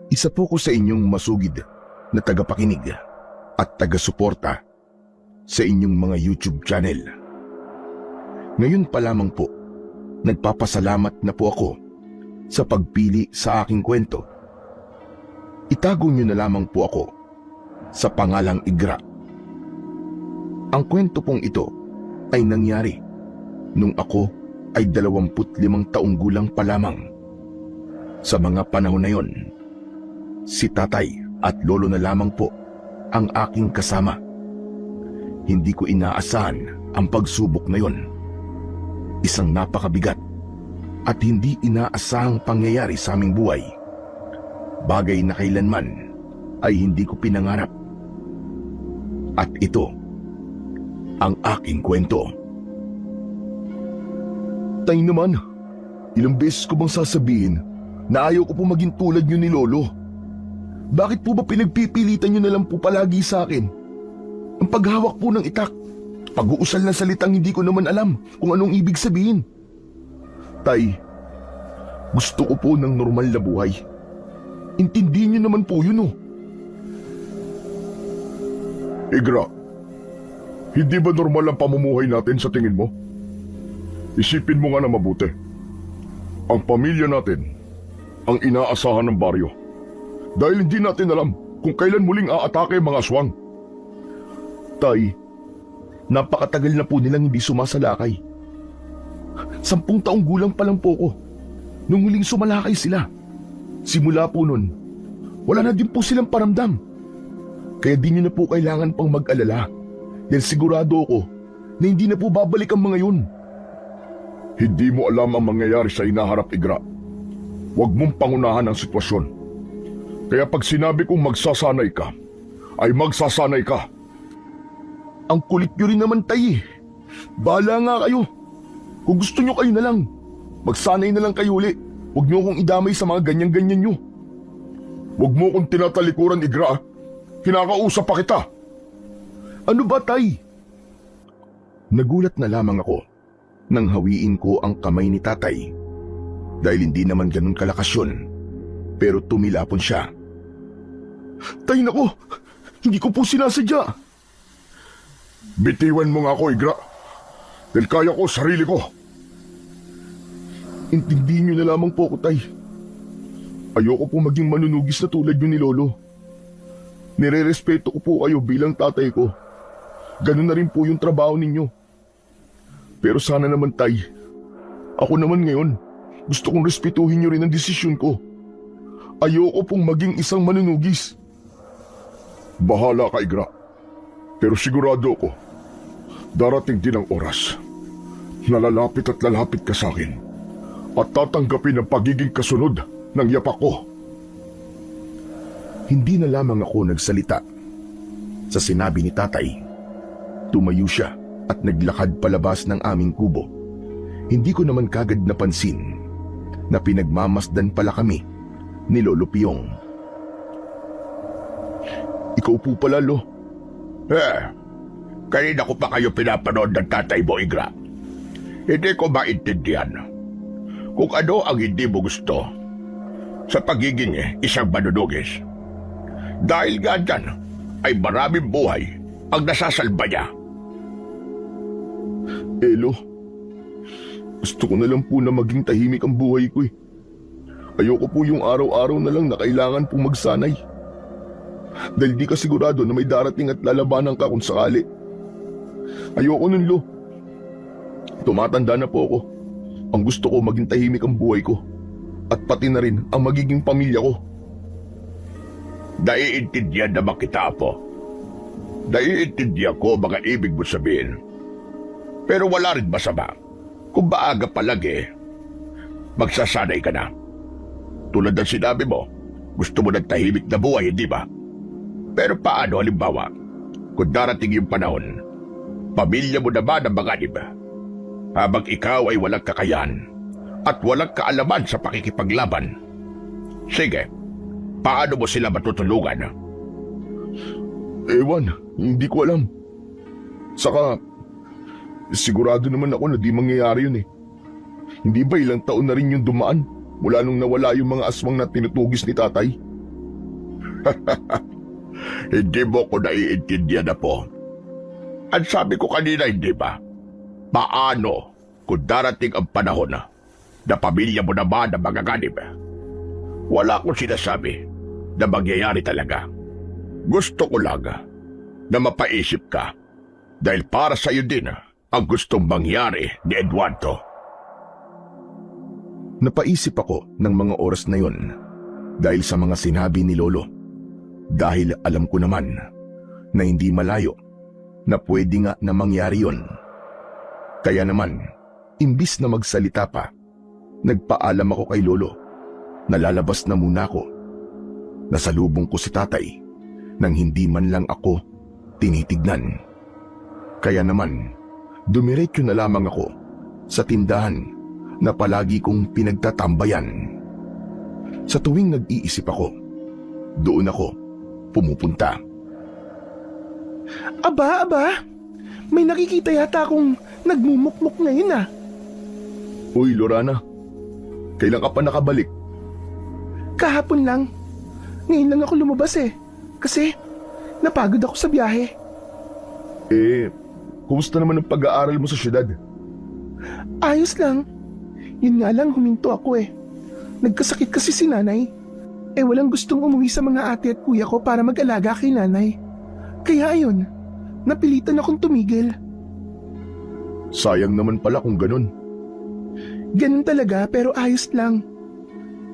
Isa po ko sa inyong masugid na tagapakinig at taga-suporta sa inyong mga YouTube channel. Ngayon pa lamang po, nagpapasalamat na po ako sa pagpili sa aking kwento. Itago niyo na lamang po ako sa pangalang Igra. Ang kwento pong ito ay nangyari nung ako ay 25 taong gulang pa lamang. Sa mga panahon na yon, si tatay at lolo na lamang po ang aking kasama. Hindi ko inaasahan ang pagsubok na yon. Isang napakabigat at hindi inaasahang pangyayari sa aming buhay. Bagay na kailanman ay hindi ko pinangarap. At ito ang aking kwento. Tay naman, ilang beses ko bang sasabihin na ayaw ko po maging tulad niyo ni Lolo? Bakit po ba pinagpipilitan niyo na lang po palagi sa akin? Ang paghawak po ng itak, pag-uusal na salitang hindi ko naman alam kung anong ibig sabihin. Tay, gusto ko po ng normal na buhay. Intindihin niyo naman po yun, oh. Igra, hindi ba normal ang pamumuhay natin sa tingin mo? Isipin mo nga na mabuti. Ang pamilya natin ang inaasahan ng baryo. Dahil hindi natin alam kung kailan muling aatake ang mga aswang. Tay, napakatagal na po nilang hindi sumasalakay. 10 taong gulang pa lang po ko nung huling sumalakay sila. Simula po nun, wala na din po silang paramdam. Kaya di nyo na po kailangan pang mag-alala dahil sigurado ako na hindi na po babalik ang mga yun. Hindi mo alam ang mangyayari sa inaharap, Igra. Huwag mong pangunahan ang sitwasyon. Kaya pag sinabi kong magsasanay ka, ay magsasanay ka. Ang kulit nyo rin naman, tay. Bahala nga kayo. Kung gusto nyo kayo na lang, magsanay na lang kayo uli. Huwag nyo akong idamay sa mga ganyan-ganyan nyo. Huwag mo akong tinatalikuran, Igra. Kinakausap pa kita. Ano ba, tay? Nagulat na lamang ako nang hawiin ko ang kamay ni tatay. Dahil hindi naman ganun kalakas yun, pero tumilapon siya. Tay, nako! Hindi ko po sinasadya. Bitiwan mo nga ako, Igra. Dahil kaya ko sarili ko. Intindihin niyo na lamang po ako, tay. Ayoko po maging manunugis na tulad niyo ni Lolo. Nire-respeto ko po kayo bilang tatay ko. Ganun na rin po yung trabaho ninyo. Pero sana naman, tay, ako naman ngayon, gusto kong respetuhin niyo rin ang desisyon ko. Ayoko pong maging isang manunugis. Bahala ka, Igra. Pero sigurado ko, darating din ang oras na lalapit at lalapit ka sa akin at tatanggapin ang pagiging kasunod ng yapak ko. Hindi na lamang ako nagsalita. Sa sinabi ni tatay, tumayo siya at naglakad palabas ng aming kubo. Hindi ko naman kagad napansin na pinagmamasdan pala kami ni Lolo Piyong. Ikaw po pala, Lo. Kanina ko pa kayo pinapanood ng tatay mo, Igra. Hindi ko maintindihan kung ano ang hindi mo gusto sa pagiging isang manunugis. Dahil nga dyan ay maraming buhay ang nasasalba niya. Lo, gusto ko na lang po na maging tahimik ang buhay ko eh. Ayoko po yung araw-araw na lang na kailangan po magsanay. Dahil di ka sigurado na may darating at lalabanan ka kung sakali. Ayoko nun, Lo. Tumatanda na po ako. Ang gusto ko maging tahimik ang buhay ko. At pati na rin ang magiging pamilya ko. Naiintindihan naman kita, Apo. Naiintindihan ko mga ibig mo sabihin. Pero wala rin masama kung maaga pa lang magsasanay ka na. Tulad ng sinabi mo, gusto mo ng tahimik na buhay, hindi ba? Pero paano halimbawa, kung darating yung panahon, pamilya mo naman ang mga iba, habang ikaw ay walang kakayahan at walang kaalaman sa pakikipaglaban? Sige, paano mo sila matutulungan? Ewan, hindi ko alam. Saka, sigurado naman ako na di mangyayari yun eh. Hindi ba ilang taon na rin yung dumaan mula nung nawala yung mga aswang na tinutugis ni tatay? Hindi mo ko naiintindihan na po. Ang sabi ko kanina, hindi ba? Paano kung darating ang panahon na pamilya mo naman ang magaganib? Wala akong sinasabi na mangyayari talaga. Gusto ko lang na mapaisip ka dahil para sa iyo din ang gustong mangyari ni Eduardo. Napaisip ako ng mga oras na yon dahil sa mga sinabi ni Lolo. Dahil alam ko naman na hindi malayo na pwede nga na mangyari yon. Kaya naman, imbis na magsalita pa, nagpaalam ako kay Lolo. Nalalabas na muna ako. Nasalubong ko si Tatay nang hindi man lang ako tinitignan. Kaya naman, dumiretso na lamang ako sa tindahan na palagi kong pinagtatambayan. Sa tuwing nag-iisip ako, doon ako pumupunta. Aba, may nakikita yata akong nagmumukmuk ngayon ah. Uy, Lorana, kailan ka pa nakabalik? Kahapon lang. Ngayon lang ako lumabas eh. Kasi napagod ako sa biyahe. Kumusta naman ang pag-aaral mo sa syudad? Ayos lang. Yun nga lang huminto ako eh. Nagkasakit kasi si nanay. Walang gustong umuwi sa mga ate at kuya ko para mag-alaga kay nanay. Kaya ayun, napilitan akong tumigil. Sayang naman pala kung ganun. Ganun talaga pero ayos lang.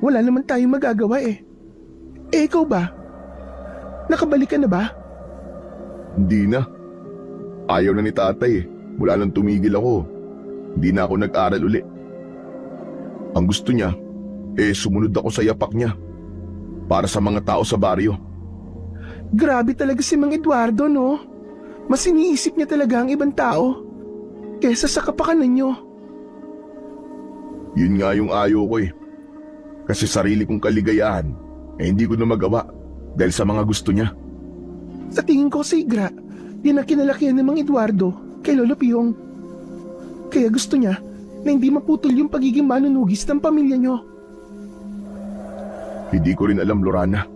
Wala naman tayong magagawa eh. Ikaw ba? Nakabalik ka na ba? Hindi na. Ayaw na ni Tatay eh. Mula nang tumigil ako, hindi na ako nag-aral uli. Ang gusto niya, sumunod ako sa yapak niya. Para sa mga tao sa baryo. Grabe talaga si Mang Eduardo, no? Mas iniisip niya talaga ang ibang tao kesa sa kapakanan niyo. Yun nga yung ayaw ko eh. Kasi sarili kong kaligayahan hindi ko na magawa dahil sa mga gusto niya. Sa tingin ko si Igra, yan ang kinalakihan ng Mang Eduardo kay Lolo Piyong. Kaya gusto niya na hindi maputol yung pagiging manunugis ng pamilya niyo. Hindi ko rin alam, Lorana.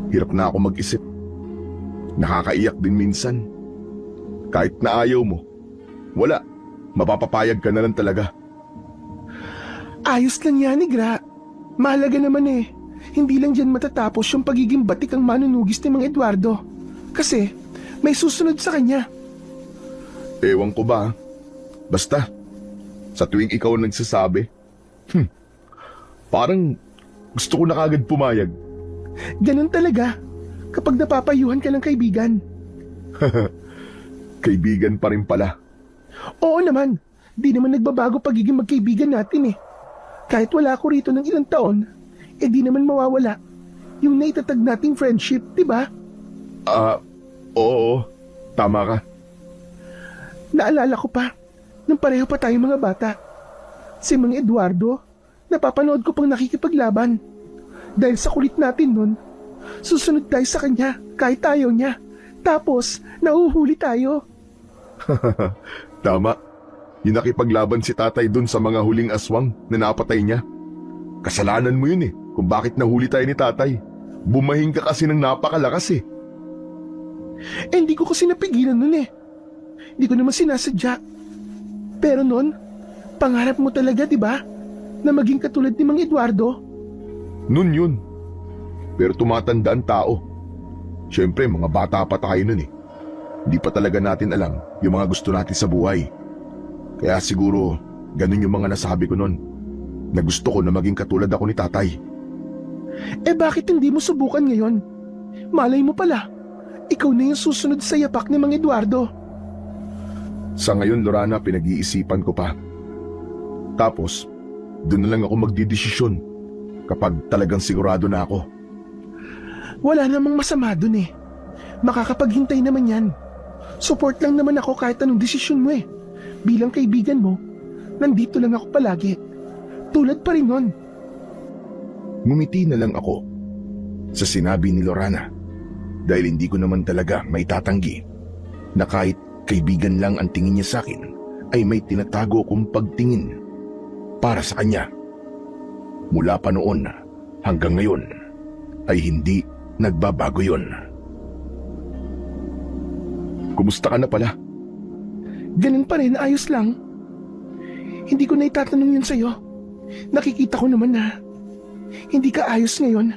Hirap na ako mag-isip. Nakakaiyak din minsan. Kahit na ayaw mo, wala. Mapapapayag ka na lang talaga. Ayos lang yan, Igra. Mahalaga naman eh. Hindi lang dyan matatapos yung pagiging batik ang manunugis ni Mang Eduardo. Kasi may susunod sa kanya. Ewan ko ba? Basta, sa tuwing ikaw ang nagsasabi, parang gusto ko na kagad pumayag. Ganun talaga. Kapag napapayuhan ka ng kaibigan. Kaibigan pa rin pala. Oo naman. Di naman nagbabago pagiging magkaibigan natin eh. Kahit wala ako rito ng ilang taon, di naman mawawala yung naitatag nating friendship, di ba? Oo. Tama ka. Naalala ko pa, nung pareho pa tayong mga bata. Si Mang Eduardo, napapanood ko pang nakikipaglaban. Dahil sa kulit natin nun, susunod tayo sa kanya kahit ayaw niya. Tapos, nahuhuli tayo. Tama. Yung nakipaglaban si Tatay dun sa mga huling aswang na napatay niya. Kasalanan mo yun eh, kung bakit nahuli tayo ni Tatay. Bumahing ka kasi ng napakalakas eh. Hindi ko kasi napigilan nun eh. Hindi ko naman sinasadya. Pero nun, pangarap mo talaga, di ba? Na maging katulad ni Mang Eduardo. Nun yun. Pero tumatanda ang tao. Siyempre, mga bata pa tayo nun eh. Hindi pa talaga natin alam yung mga gusto natin sa buhay. Kaya siguro, ganun yung mga nasabi ko nun. Na gusto ko na maging katulad ako ni Tatay. Bakit hindi mo subukan ngayon? Malay mo pala, ikaw na yung susunod sa yapak ni Mang Eduardo. Sa ngayon, Lorana, pinag-iisipan ko pa. Tapos, doon na lang ako magdidesisyon kapag talagang sigurado na ako. Wala namang masama dun eh. Makakapaghintay naman yan. Support lang naman ako kahit anong desisyon mo eh. Bilang kaibigan mo, nandito lang ako palagi. Tulad pa rin nun. Ngumiti na lang ako sa sinabi ni Lorana dahil hindi ko naman talaga may tatanggi na kahit kaibigan lang ang tingin niya sa akin ay may tinatago kong pagtingin para sa kanya. Mula pa noon hanggang ngayon, ay hindi nagbabago yon. Kumusta ka na pala? Ganun pa rin, ayos lang. Hindi ko na itatanong yun sa'yo. Nakikita ko naman na hindi ka ayos ngayon.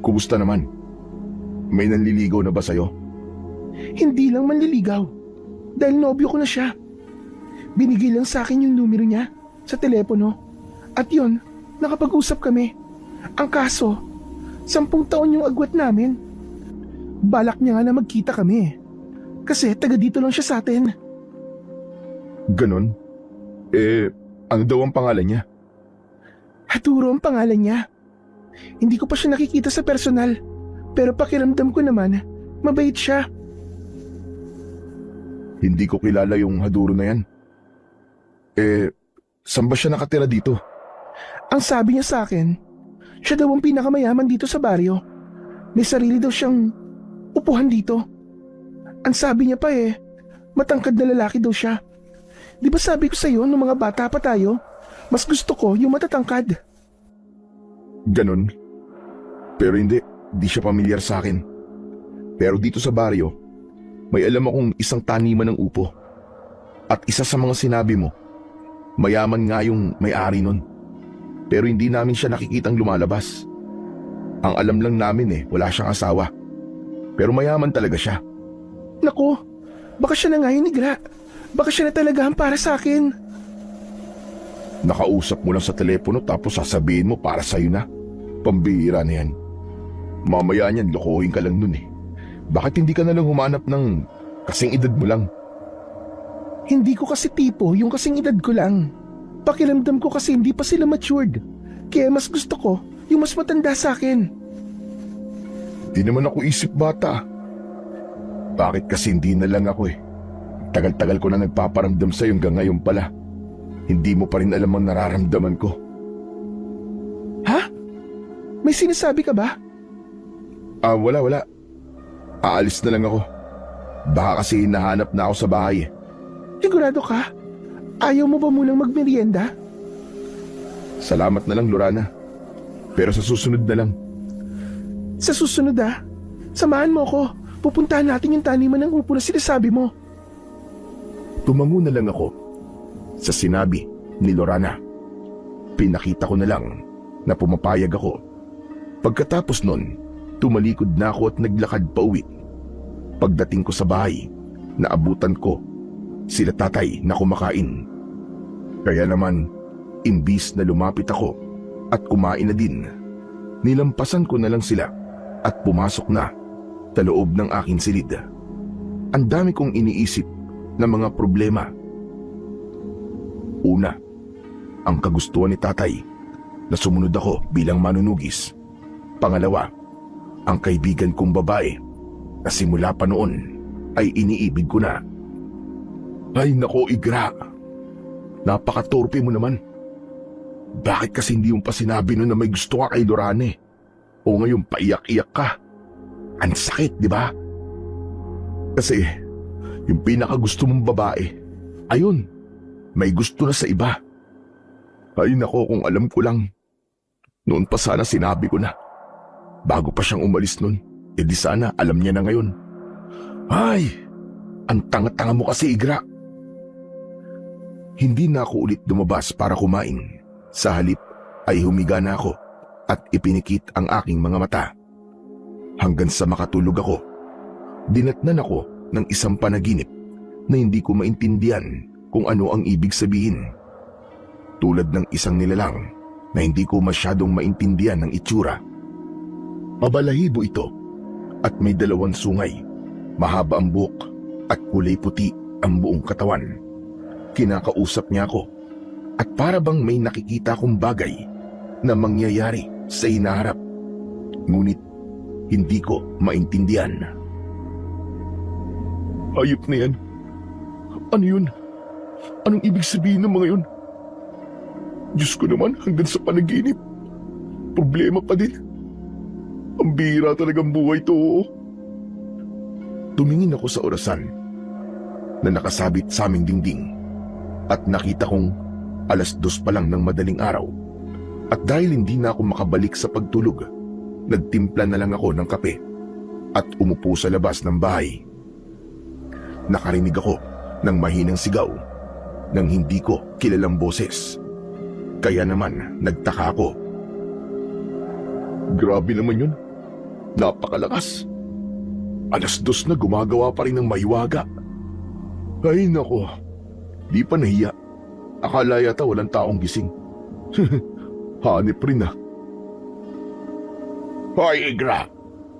Kumusta naman? May nanliligaw na ba sa'yo? Hindi lang manliligaw. Dahil nobyo ko na siya. Binigay lang sa akin yung numero niya sa telepono. At yun, nakapag-usap kami. Ang kaso, 10 taon yung agwat namin. Balak niya nga na magkita kami. Kasi taga dito lang siya sa atin. Ganon? Ano daw ang pangalan niya? Haturo ang pangalan niya. Hindi ko pa siya nakikita sa personal. Pero pakiramdam ko naman, mabait siya. Hindi ko kilala yung Haduro na yan. Saan ba siya nakatira dito? Ang sabi niya sa akin, siya daw ang pinakamayaman dito sa baryo. May sarili daw siyang upuhan dito. Ang sabi niya pa matangkad na lalaki daw siya. Di ba sabi ko sa'yo nung mga bata pa tayo, mas gusto ko yung matatangkad. Ganon? Pero hindi siya pamilyar sa akin. Pero dito sa baryo, may alam akong isang taniman ng upo. At isa sa mga sinabi mo, mayaman nga yung may-ari nun. Pero hindi namin siya nakikitang lumalabas. Ang alam lang namin wala siyang asawa. Pero mayaman talaga siya. Naku, baka siya na nga yun, Igra. Baka siya na talaga ang para sa akin. Nakausap mo lang sa telepono tapos sasabihin mo para sa'yo na. Pambihira na yan. Mamaya niyan, lokohin ka lang nun Bakit hindi ka na lang humanap ng kasing edad mo lang? Hindi ko kasi tipo yung kasing edad ko lang. Pakiramdam ko kasi hindi pa sila matured. Kaya mas gusto ko yung mas matanda sa akin. Di naman ako isip bata. Bakit kasi hindi na lang ako Tagal-tagal ko na nagpaparamdam sa'yo hanggang ngayon pala. Hindi mo pa rin alam ang nararamdaman ko. Ha? May sinasabi ka ba? Wala. Aalis na lang ako. Baka kasi hinahanap na ako sa bahay Sigurado ka? Ayaw mo ba munang magmerienda? Salamat na lang, Lorana. Pero sa susunod na lang. Sa susunod samahan mo ko. Pupuntahan natin yung taniman ng upo na sinasabi mo. Tumango na lang ako sa sinabi ni Lorana. Pinakita ko na lang na pumapayag ako. Pagkatapos nun, tumalikod na ako at naglakad pa uwi. Pagdating ko sa bahay, naabutan ko sila tatay na kumakain. Kaya naman, imbis na lumapit ako at kumain na din, nilampasan ko na lang sila at pumasok na sa loob ng aking silid. Ang dami kong iniisip na mga problema. Una, ang kagustuhan ni tatay na sumunod ako bilang manunugis. Pangalawa, ang kaibigan kong babae na simula pa noon ay iniibig ko na. Ay nako, Igra, napakatorpe mo naman. Bakit kasi hindi mo pa sinabi nun na may gusto ka kay Lorane? O ngayon paiyak-iyak ka? Ang sakit, di ba? Kasi yung pinakagusto mong babae, ayun, may gusto na sa iba. Ay nako, kung alam ko lang, noon pa sana sinabi ko na. Bago pa siyang umalis nun, di sana alam niya na ngayon. Ay, ang tanga-tanga mo kasi, Igra. Hindi na ako ulit lumabas para kumain. Sa halip ay humiga na ako at ipinikit ang aking mga mata. Hanggang sa makatulog ako, dinatnan ako ng isang panaginip na hindi ko maintindihan kung ano ang ibig sabihin. Tulad ng isang nilalang na hindi ko masyadong maintindihan ng itsura. Mabalahibo ito at may 2 sungay, mahaba ang buhok at kulay puti ang buong katawan. Kinakausap niya ako at para bang may nakikita kong bagay na mangyayari sa hinaharap. Ngunit hindi ko maintindihan. Hayop na yan. Ano yun? Anong ibig sabihin ng mga yun? Diyos ko naman, hanggang sa panaginip. Problema pa din. Ang bihira talagang buhay to. Tumingin ako sa orasan na nakasabit sa aming dingding at nakita kong 2:00 pa lang ng madaling araw At dahil hindi na ako makabalik sa pagtulog, nagtimpla na lang ako ng kape at umupo sa labas ng bahay. Nakarinig ako ng mahinang sigaw ng hindi ko kilalang boses. Kaya naman nagtaka ako. Grabe naman yun. Napakalakas. 2:00 na gumagawa pa rin ng mahiwaga. Ay nako, di pa nahiya. Akala yata walang taong gising. Hanip rin ah. Hoy, Igra!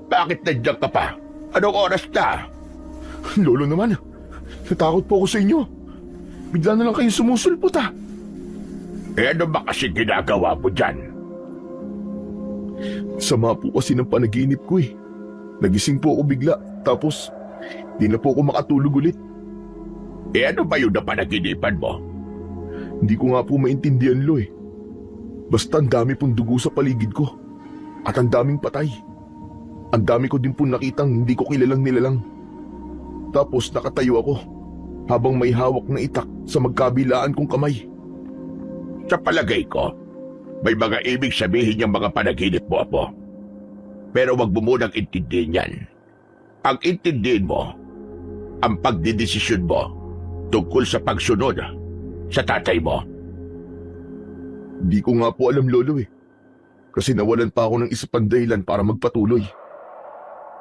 Bakit nandiyan ka pa? Anong oras na? Lolo naman, natakot po ako sa inyo. Bigla na lang kayong sumusulpot ah. Ano ba kasi ginagawa mo dyan? Sama po kasi ng panaginip ko eh. Nagising po ako bigla, tapos di na po ako makatulog ulit. Ano ba yun na panaginipan mo? Hindi ko nga po maintindihan, Lo eh. Basta ang dami pong dugo sa paligid ko. At ang daming patay. Ang dami ko din po nakitang hindi ko kilalang nilalang. Tapos nakatayo ako habang may hawak na itak sa magkabilaan kong kamay. Sa palagay ko, may mga ibig sabihin yung mga panaginip mo, Apo. Pero wag mo munang intindihin yan. Ang intindihin mo, ang pagdidesisyon mo tungkol sa pagsunod sa tatay mo. Di ko nga po alam, Lolo eh. Kasi nawalan pa ako ng isa pang dahilan para magpatuloy.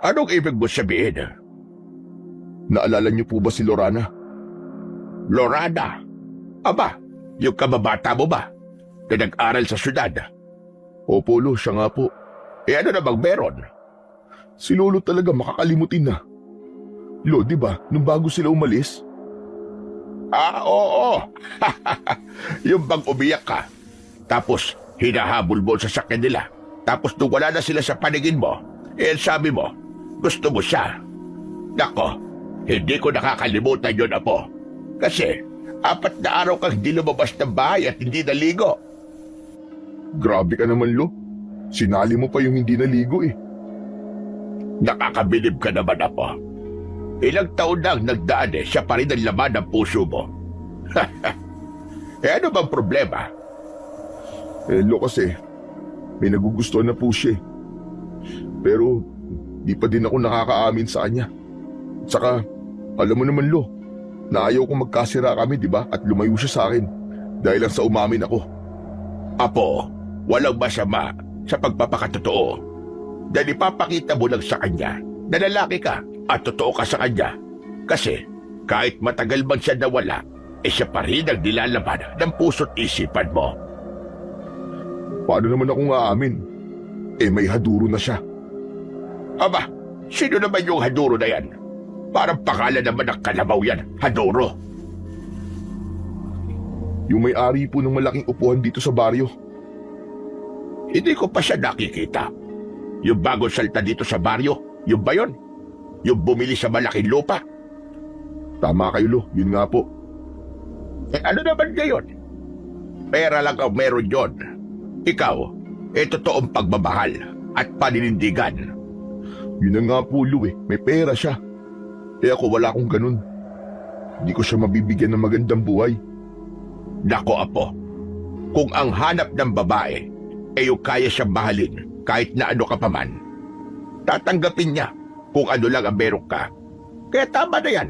Anong ibig mo sabihin? Naalala niyo po ba si Lorana? Lorana? Aba, yung kababata mo ba na nag-aral sa syudad? Opo, Lo, siya nga po. Ano na bang meron? Si Lolo talaga makakalimutin na. Lo, di ba, nung bago sila umalis? Oo. Yung bang umiyak ka, tapos hinahabol mo sa sakyan nila, tapos nung wala na sila sa paningin mo, sabi mo, gusto mo siya. Nako, hindi ko nakakalimutan yun, Apo. Kasi 4 na araw kang hindi lumabas ng bahay at hindi naligo. Grabe ka naman, Lo. Sinali mo pa yung hindi naligo eh. Nakakabilib ka naman, Apo. Ilang taon na ang nagdaan siya pa rin ang laman ng puso mo. Ano bang problema? Lo kasi, may nagugustuhan na po siya eh. Pero, di pa din ako nakakaamin sa kanya. Tsaka, alam mo naman, Lo, na ayaw kong magkasira kami, di ba? At lumayo siya sa akin dahil lang sa umamin ako. Apo, walang masama sa pagpapakatotoo. Dahil ipapakita mo lang sa kanya na lalaki ka at totoo ka sa kanya. Kasi kahit matagal man siya nawala, siya pa rin ang nilalaman ng puso't isipan mo. Paano naman akong aamin? May haduro na siya. Aba, sino naman yung haduro na yan? Parang pangalan naman ng kalabaw yan, haduro. Yung may-ari po ng malaking upuan dito sa baryo. Hindi ko pa siya nakikita. Yung bagong salta dito sa baryo, yung ba yun? Yung bumili sa malaking lupa? Tama kayo, Lo. Yun nga po. Ano naman ngayon? Pera lang ang meron yun. Ikaw, totoong pagmamahal at paninindigan. Yun na nga po, Lo eh. May pera siya. Ako wala akong ganun. Hindi ko siya mabibigyan ng magandang buhay. Nako, Apo. Kung ang hanap ng babae yung kaya siyang mahalin kahit na ano ka pa man, tatanggapin niya kung ano lang ang meron ka. Kaya tama na yan.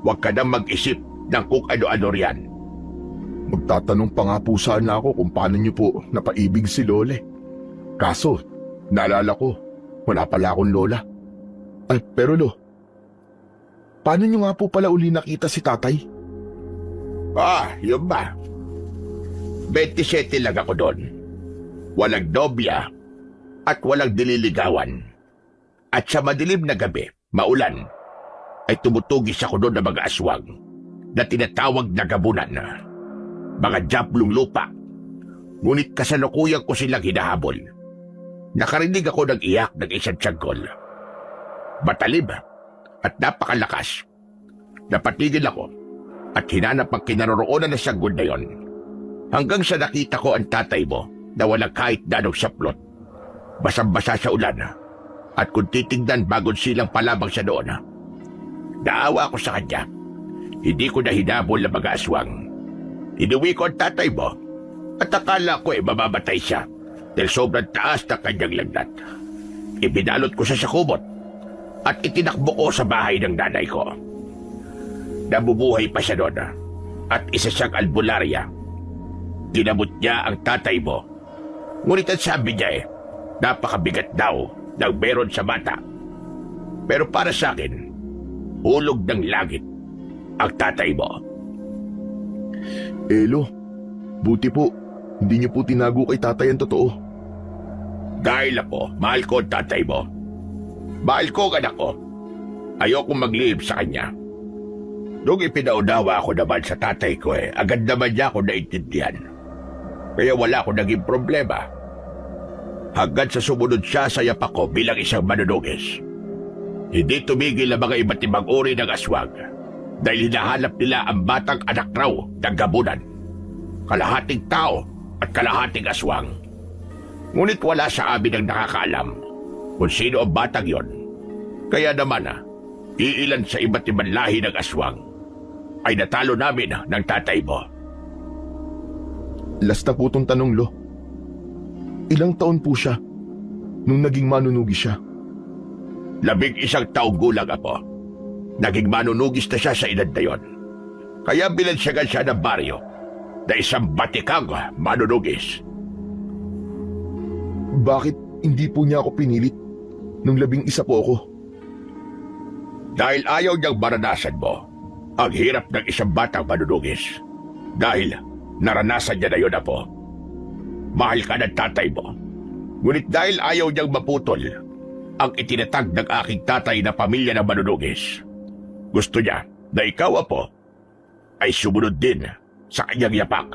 Huwag ka nang mag-isip ng kung ano-ano riyan. Magtatanong pa nga po sana ako kung paano niyo po napaibig si Lole. Kaso, naalala ko, wala pala akong lola. Pero Lo, paano niyo nga po pala uli nakita si tatay? Yun ba? 27 lang ako doon. Walang nobya at walang dililigawan. At sa madilim na gabi, maulan, ay tumutugis ako doon ng mga aswang na tinatawag na gabunan. Mga jablong lupa. Ngunit kasalukuyang ko silang hinahabol. Nakarinig ako ng iyak ng isang tiyaggol. Matalib at napakalakas. Napatigil ako at hinanap ang kinaroroonan ng sanggol na yon. Hanggang sa nakita ko ang tatay mo na walang kahit na anong saplot. Basang-basa sa ulan. At kung titignan bagong silang palabang siya doon, naawa ako sa kanya. Hindi ko na hinabol ang mga aswang. Inuwi ko ang tatay mo At akala ko mamamatay siya dahil sobrang taas na kanyang lagnat. Ibinalot ko siya sa kumot at itinakbo ko sa bahay ng nanay ko. Nabubuhay pa siya doon at isa siyang albularya. Ginamot niya ang tatay mo. Ngunit ang sabi niya napakabigat daw ng meron sa bata. Pero para sa akin, hulog ng langit ang tatay mo. Elo, buti po, hindi niyo po tinago kay tatay ang totoo. Dahil ako, mahal ko ang tatay mo. Mahal ko ang anak ko. Ayokong maglihim sa kanya. Nung ipinaunawa ako naman sa tatay ko agad naman niya ako naintindihan. Kaya wala akong naging problema. Hanggang sa sumunod siya sa yapak ko bilang isang manunugis. Hindi tumigil ang mga iba't ibang uri ng aswang dahil hinahanap nila ang batang anak raw ng gabunan. Kalahating tao at kalahating aswang. Ngunit wala sa amin ang nakakaalam kung sino ang batang yon. Kaya naman iilan sa iba't ibang lahi ng aswang ay natalo namin ng tatay mo. Last na po tong tanong, Lo. Ilang taon po siya nung naging manunugi siya? 11 taong gulang ako. Naging manunugis na siya sa edad na yon. Kaya bilansyagan siya ng baryo na isang batikang manunugis. Bakit hindi po niya ako pinilit nung 11 po ako? Dahil ayaw niyang maranasan mo ang hirap ng isang batang manunugis. Dahil naranasan niya na yun, Apo. Mahal ka ng tatay mo. Ngunit dahil ayaw niyang maputol ang itinatag ng aking tatay na pamilya ng manunugis, gusto niya na ikaw, Apo, ay sumunod din sa kanyang yapak.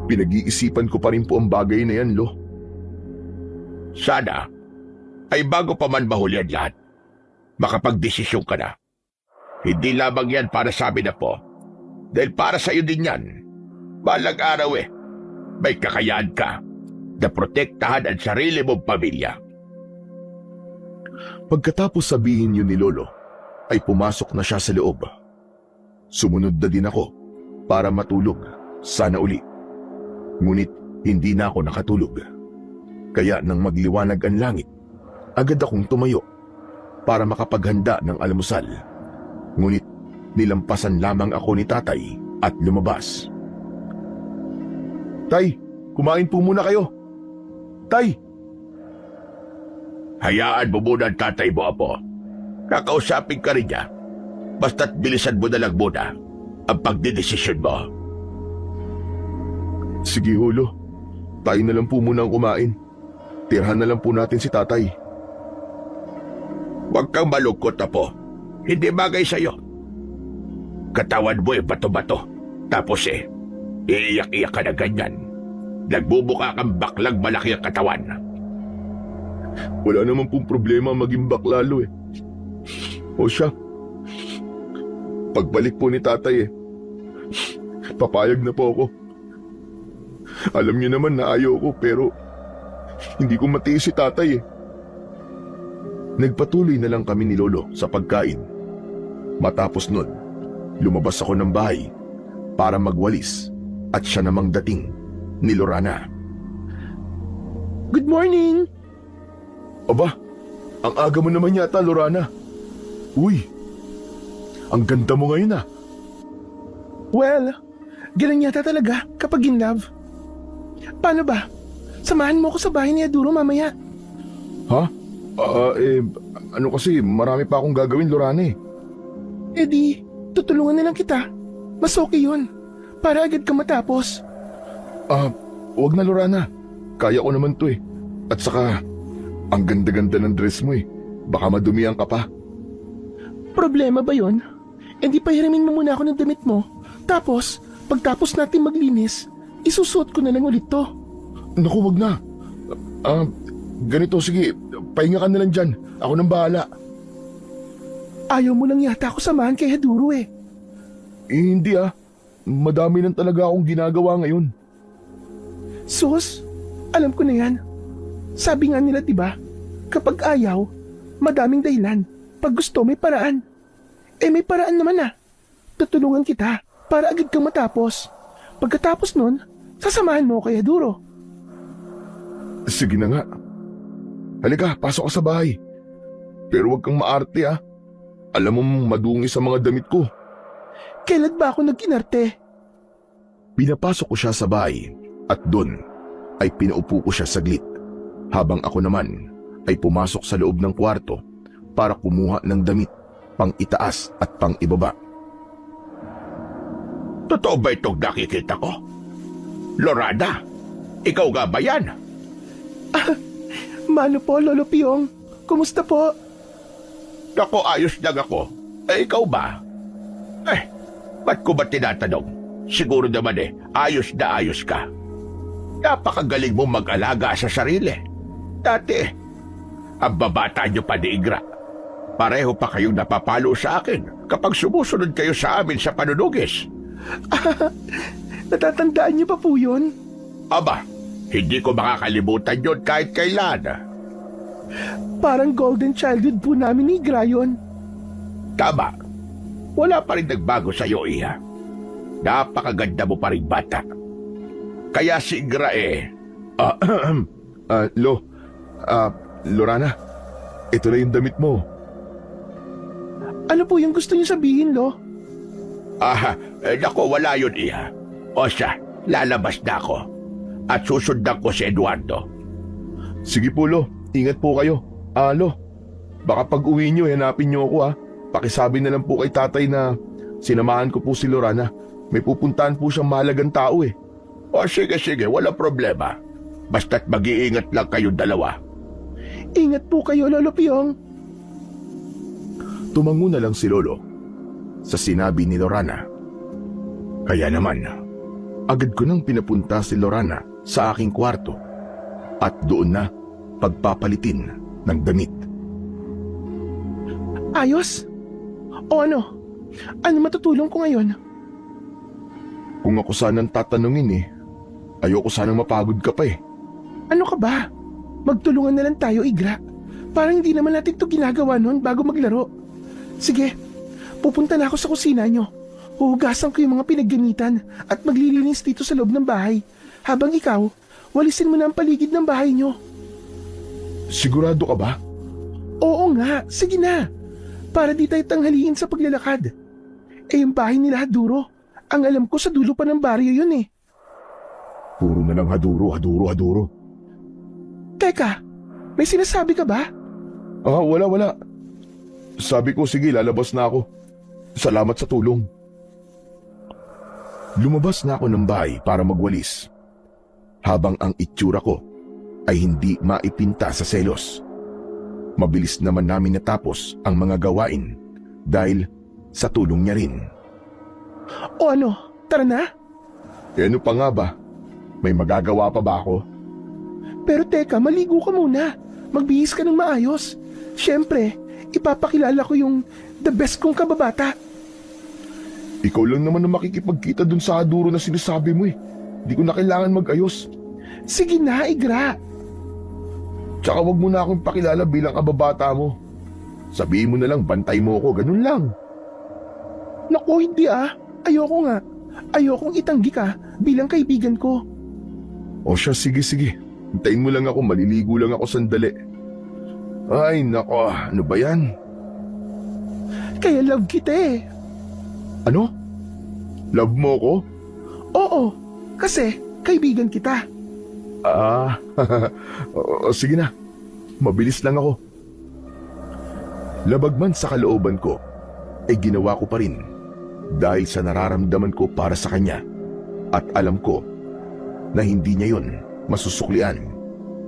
Pinag-iisipan ko pa rin po ang bagay na yan, Lo. Sana ay bago pa man mahuli ang lahat, makapagdesisyon ka na. Hindi lamang yan para sa amin, Apo, dahil para sa iyo din yan. Balang araw may kakayahan ka na protektahan ang sarili mong pamilya. Pagkatapos sabihin yun ni Lolo, ay pumasok na siya sa loob. Sumunod na din ako para matulog, sana uli. Ngunit hindi na ako nakatulog. Kaya nang magliwanag ang langit, agad akong tumayo para makapaghanda ng almusal. Ngunit nilampasan lamang ako ni tatay at lumabas. Tay, kumain po muna kayo. Tay! Hayaan mo muna ang tatay mo, Apo. Kakausapin ka rin niya. Basta't bilisan mo na lang muna ang pagdidesisyon mo. Sige, Holo. Tayo na lang po muna ang kumain. Tirhan na lang po natin si tatay. Huwag kang malungkot, Apo. Hindi bagay sa'yo. Katawan mo bato-bato. Tapos iiyak-iyak ka na ganyan. Nagbubuka kang baklang malaki ang katawan. Wala naman pong problema maging baklalo O siya, pagbalik po ni tatay papayag na po ako. Alam niyo naman na ayaw ko pero hindi ko matiis si tatay Nagpatuloy na lang kami ni Lolo sa pagkain. Matapos nun, lumabas ako ng bahay para magwalis at siya namang dating ni Lorana. Good morning! Aba, ang aga mo naman yata, Lorana. Uy, ang ganda mo ngayon Well, ganun yata talaga kapag in love. Paano ba? Samahan mo ako sa bahay ni Aduro mamaya. Ha? Ano kasi, marami pa akong gagawin, Lorana Eh di, tutulungan na lang kita. Mas okay yun. Para agad ka matapos. Wag na, Lorana. Kaya ko naman to At saka, ang ganda-ganda ng dress mo Baka madumihan ka pa. Problema ba yun? Eh di pahiramin mo muna ako ng damit mo. Tapos, pagtapos natin maglinis, isusuot ko na lang ulit to. Naku, wag na. Ganito, sige. Pahinga ka na lang dyan. Ako nang bahala. Ayaw mo lang yata ako samahan kay Haduro Hindi Madami lang talaga akong ginagawa ngayon. Sus, alam ko na yan. Sabi nga nila diba, kapag ayaw, madaming dahilan. Pag gusto, may paraan. Eh may paraan naman Tutulungan kita para agad kang matapos. Pagkatapos nun, sasamahan mo kay Duro. Sige na nga. Halika, pasok ka sa bahay. Pero huwag kang maarte ah. Alam mo madungi sa mga damit ko. Kailan ba ako nagkinarte? Pinapasok ko siya sa bahay at doon ay pinaupo ko siya saglit habang ako naman ay pumasok sa loob ng kwarto para kumuha ng damit pang itaas at pang ibaba. Totoo ba itong nakikita ko? Lorada, ikaw nga ba yan? Mano po, Lolo Piong? Kumusta po? Naku, ayos lang ako. Ikaw ba? Ba't ko ba tinatanong? Siguro naman ayos na ayos ka. Napakagaling mong mag-alaga sa sarili. Dati, ang babata niyo pa ni Igra. Pareho pa kayong napapalo sa akin kapag sumusunod kayo sa amin sa panunugis. Natatandaan niyo pa po yun? Aba, hindi ko makakalimutan yun kahit kailan. Parang golden childhood po namin ni Grayon. Tama. Wala pa rin nagbago sa'yo, Iha. Napakaganda mo pa rin bata. Kaya si Igra Lorana, ito na yung damit mo. Ano po yung gusto niyo sabihin, Lo? Naku, wala yun, Iha. O siya, lalabas na ako. At susundan ko si Eduardo. Sige po, Lo. Ingat po kayo. Lo, baka pag uwi nyo, hanapin nyo ako ah. Pakisabi na lang po kay tatay na sinamahan ko po si Lorana. May pupuntahan po siyang mahalagang tao eh. O sige, wala problema. Basta't mag-iingat lang kayong dalawa. Ingat po kayo, Lolo Piong. Tumango na lang si Lolo sa sinabi ni Lorana. Kaya naman, agad ko nang pinapunta si Lorana sa aking kwarto at doon na pagpapalitin ng damit. Ayos? O ano? Ano matutulong ko ngayon? Kung ako sanang tatanungin ayoko sanang mapagod ka pa eh. Ano ka ba? Magtulungan na lang tayo, Igra. Parang hindi naman natin ito ginagawa noon bago maglaro. Sige, pupunta na ako sa kusina nyo. Huhugasan ko yung mga pinaggamitan at maglilinis dito sa loob ng bahay. Habang ikaw, walisin mo na ang paligid ng bahay nyo. Sigurado ka ba? Oo nga, sige na. Para di tayo tanghaliin sa paglalakad. Yung bahay nila Haduro. Ang alam ko sa dulo pa ng baryo yun eh. Puro na lang Haduro. Teka, may sinasabi ka ba? Wala. Sabi ko, sige, lalabas na ako. Salamat sa tulong. Lumabas na ako ng bahay para magwalis. Habang ang itsura ko ay hindi maipinta sa selos. Mabilis naman namin natapos ang mga gawain dahil sa tulong niya rin. O ano, tara na? Ano pa nga ba? May magagawa pa ba ako? Pero teka, maligo ka muna. Magbihis ka ng maayos. Siyempre, ipapakilala ko yung the best kong kababata. Ikaw lang naman na makikipagkita dun sa Haduro na sinasabi mo eh. Di ko na kailangan mag-ayos. Sige na, Igra. Tsaka wag mo na akong pakilala bilang kababata mo. Sabihin mo na lang, bantay mo ako, ganun lang. Naku, hindi ah. Ayoko nga. Ayokong itanggi ka bilang kaibigan ko. O siya, sige. Hintayin mo lang ako, maliligo lang ako sandali. Ay, nako, ano ba yan? Kaya love kita eh. Ano? Love mo ko? Oo, kasi kaibigan kita. Sige na. Mabilis lang ako. Labag man sa kalooban ko, ay ginawa ko pa rin dahil sa nararamdaman ko para sa kanya at alam ko na hindi niya yon masusuklian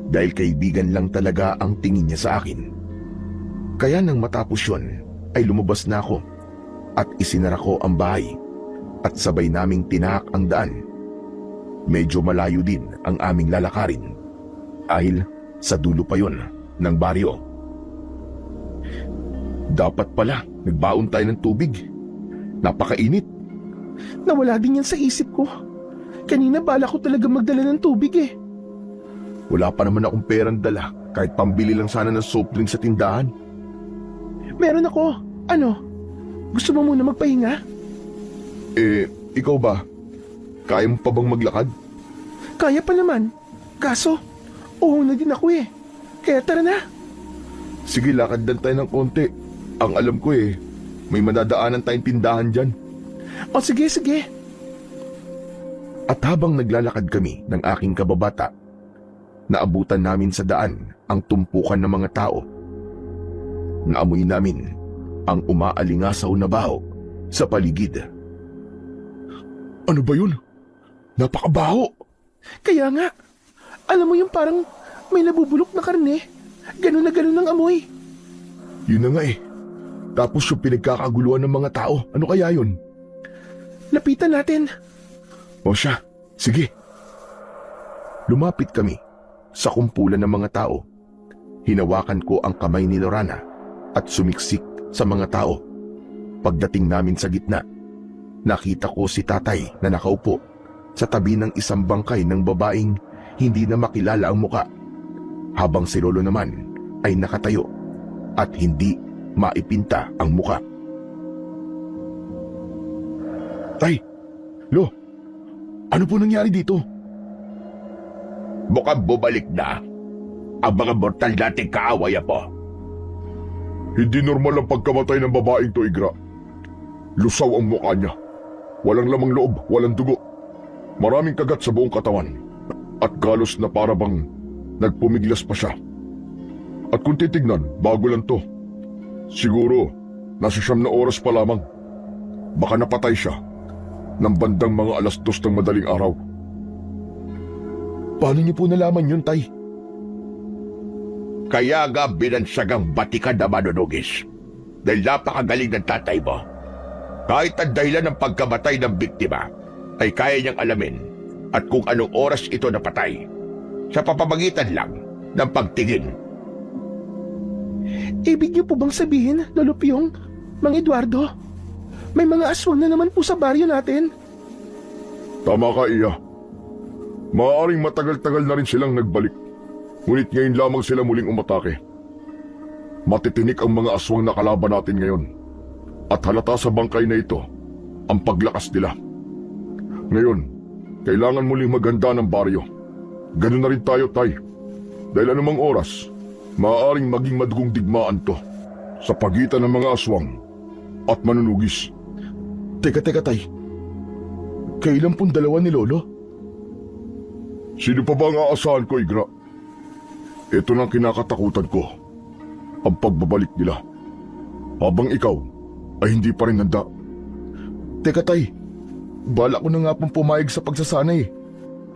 dahil kaibigan lang talaga ang tingin niya sa akin. Kaya nang matapos yon ay lumabas na ako at isinara ko ang bahay at sabay naming tinahak ang daan. Medyo malayo din ang aming lalakarin dahil sa dulo pa yon ng baryo. Dapat pala nagbaon tayo ng tubig. Napakainit. Nawala din yan sa isip ko. Kanina bala ko talaga magdala ng tubig eh. Wala pa naman akong perang dala kahit pambili lang sana ng soft drink sa tindahan. Meron ako. Ano? Gusto mo muna magpahinga? Ikaw ba? Kaya mo pa bang maglakad? Kaya pa naman. Kaso, oo na din ako eh. Kaya tara na. Sige, lakad lang tayo ng konti. Ang alam ko may madadaanan tayong tindahan dyan. O sige, sige. At habang naglalakad kami ng aking kababata, naabutan namin sa daan ang tumpukan ng mga tao. Naamoy namin ang umaalingasaw na baho sa paligid. Ano ba yun? Napakabaho! Kaya nga, alam mo yung parang may nabubulok na karne. Ganun na ganun ang amoy. Yun na nga Tapos yung pinagkakaguluhan ng mga tao, ano kaya yun? Lapitan natin. O siya, sige. Lumapit kami sa kumpulan ng mga tao. Hinawakan ko ang kamay ni Lorana at sumiksik sa mga tao. Pagdating namin sa gitna, nakita ko si tatay na nakaupo sa tabi ng isang bangkay ng babaeng hindi na makilala ang muka, habang si Lolo naman ay nakatayo at hindi maipinta ang muka. Tay, Lo, ano po nangyari dito? Mukhang bumalik na ang mga mortal nating kaaway po. Hindi normal ang pagkamatay ng babaeng to, Igra. Lusaw ang mukha niya. Walang lamang loob, walang dugo. Maraming kagat sa buong katawan. At galos na para bang nagpumiglas pa siya. At kung titignan, bago lang to. Siguro, nasa 9 na oras pa lamang. Baka napatay siya ng bandang mga 2:00 ng madaling araw. Paano niyo po nalaman yun, Tay? Kaya nga binansagang batikan na manunugis. Dahil napakagaling ng tatay mo. Kahit ang dahilan ng pagkamatay ng biktima ay kaya niyang alamin at kung anong oras ito napatay sa papamagitan lang ng pagtingin. Ibig niyo po bang sabihin, Lolo Pyong, Mang Eduardo, may mga aswang na naman po sa baryo natin? Tama ka, Iya. Maaaring matagal-tagal na rin silang nagbalik. Ngunit ngayon lamang sila muling umatake. Matitinik ang mga aswang na kalaban natin ngayon. At halata sa bangkay na ito ang paglakas nila. Ngayon, kailangan muling maganda ng baryo. Ganun na rin tayo, Tay. Dahil anumang oras, maaaring maging madugong digmaan to sa pagitan ng mga aswang at manunugis. Teka, Tay. Kailan pong dalawa ni Lolo? Sino pa ba ang aasahan ko, Igra? Ito na ang kinakatakutan ko. Ang pagbabalik nila. Habang ikaw ay hindi pa rin handa. Teka, Tay. Bala ko na nga pong pumayag sa pagsasanay.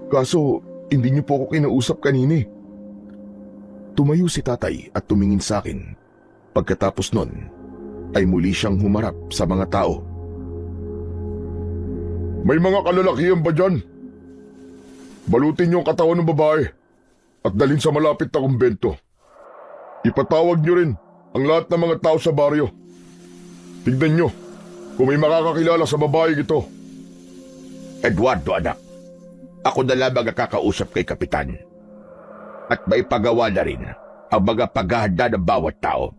Kaso, hindi niyo po ako kinausap kanina. Tumayo si tatay at tumingin sa akin. Pagkatapos nun, ay muli siyang humarap sa mga tao. May mga kalalakihan ba dyan? Balutin niyo ang katawan ng babae at dalhin sa malapit na kumbento. Ipatawag niyo rin ang lahat ng mga tao sa baryo. Tignan niyo kung may makakakilala sa babaeng ito. Eduardo, anak, ako na lamang ang kakausap kay Kapitan. At may pagawa na rin ang mga paghahanda ng bawat tao.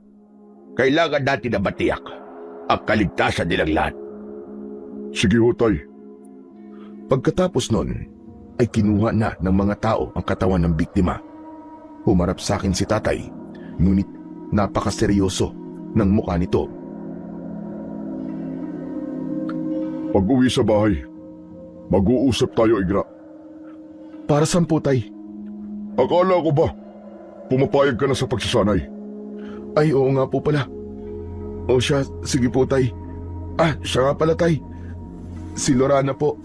Kailangan natin na matiyak ang kaligtasan nilang lahat. Sige ho, Tay. Pagkatapos nun, ay kinuha na ng mga tao ang katawan ng biktima. Humarap sa akin si tatay, ngunit napakaseryoso ng mukha nito. Pag-uwi sa bahay, mag-uusap tayo, Igra. Para saan po, Tay? Akala ko ba, pumapayag ka na sa pagsasanay? Ay, oo nga po pala. O siya, sige po, Tay. Siya nga pala, Tay. Si Lorana po.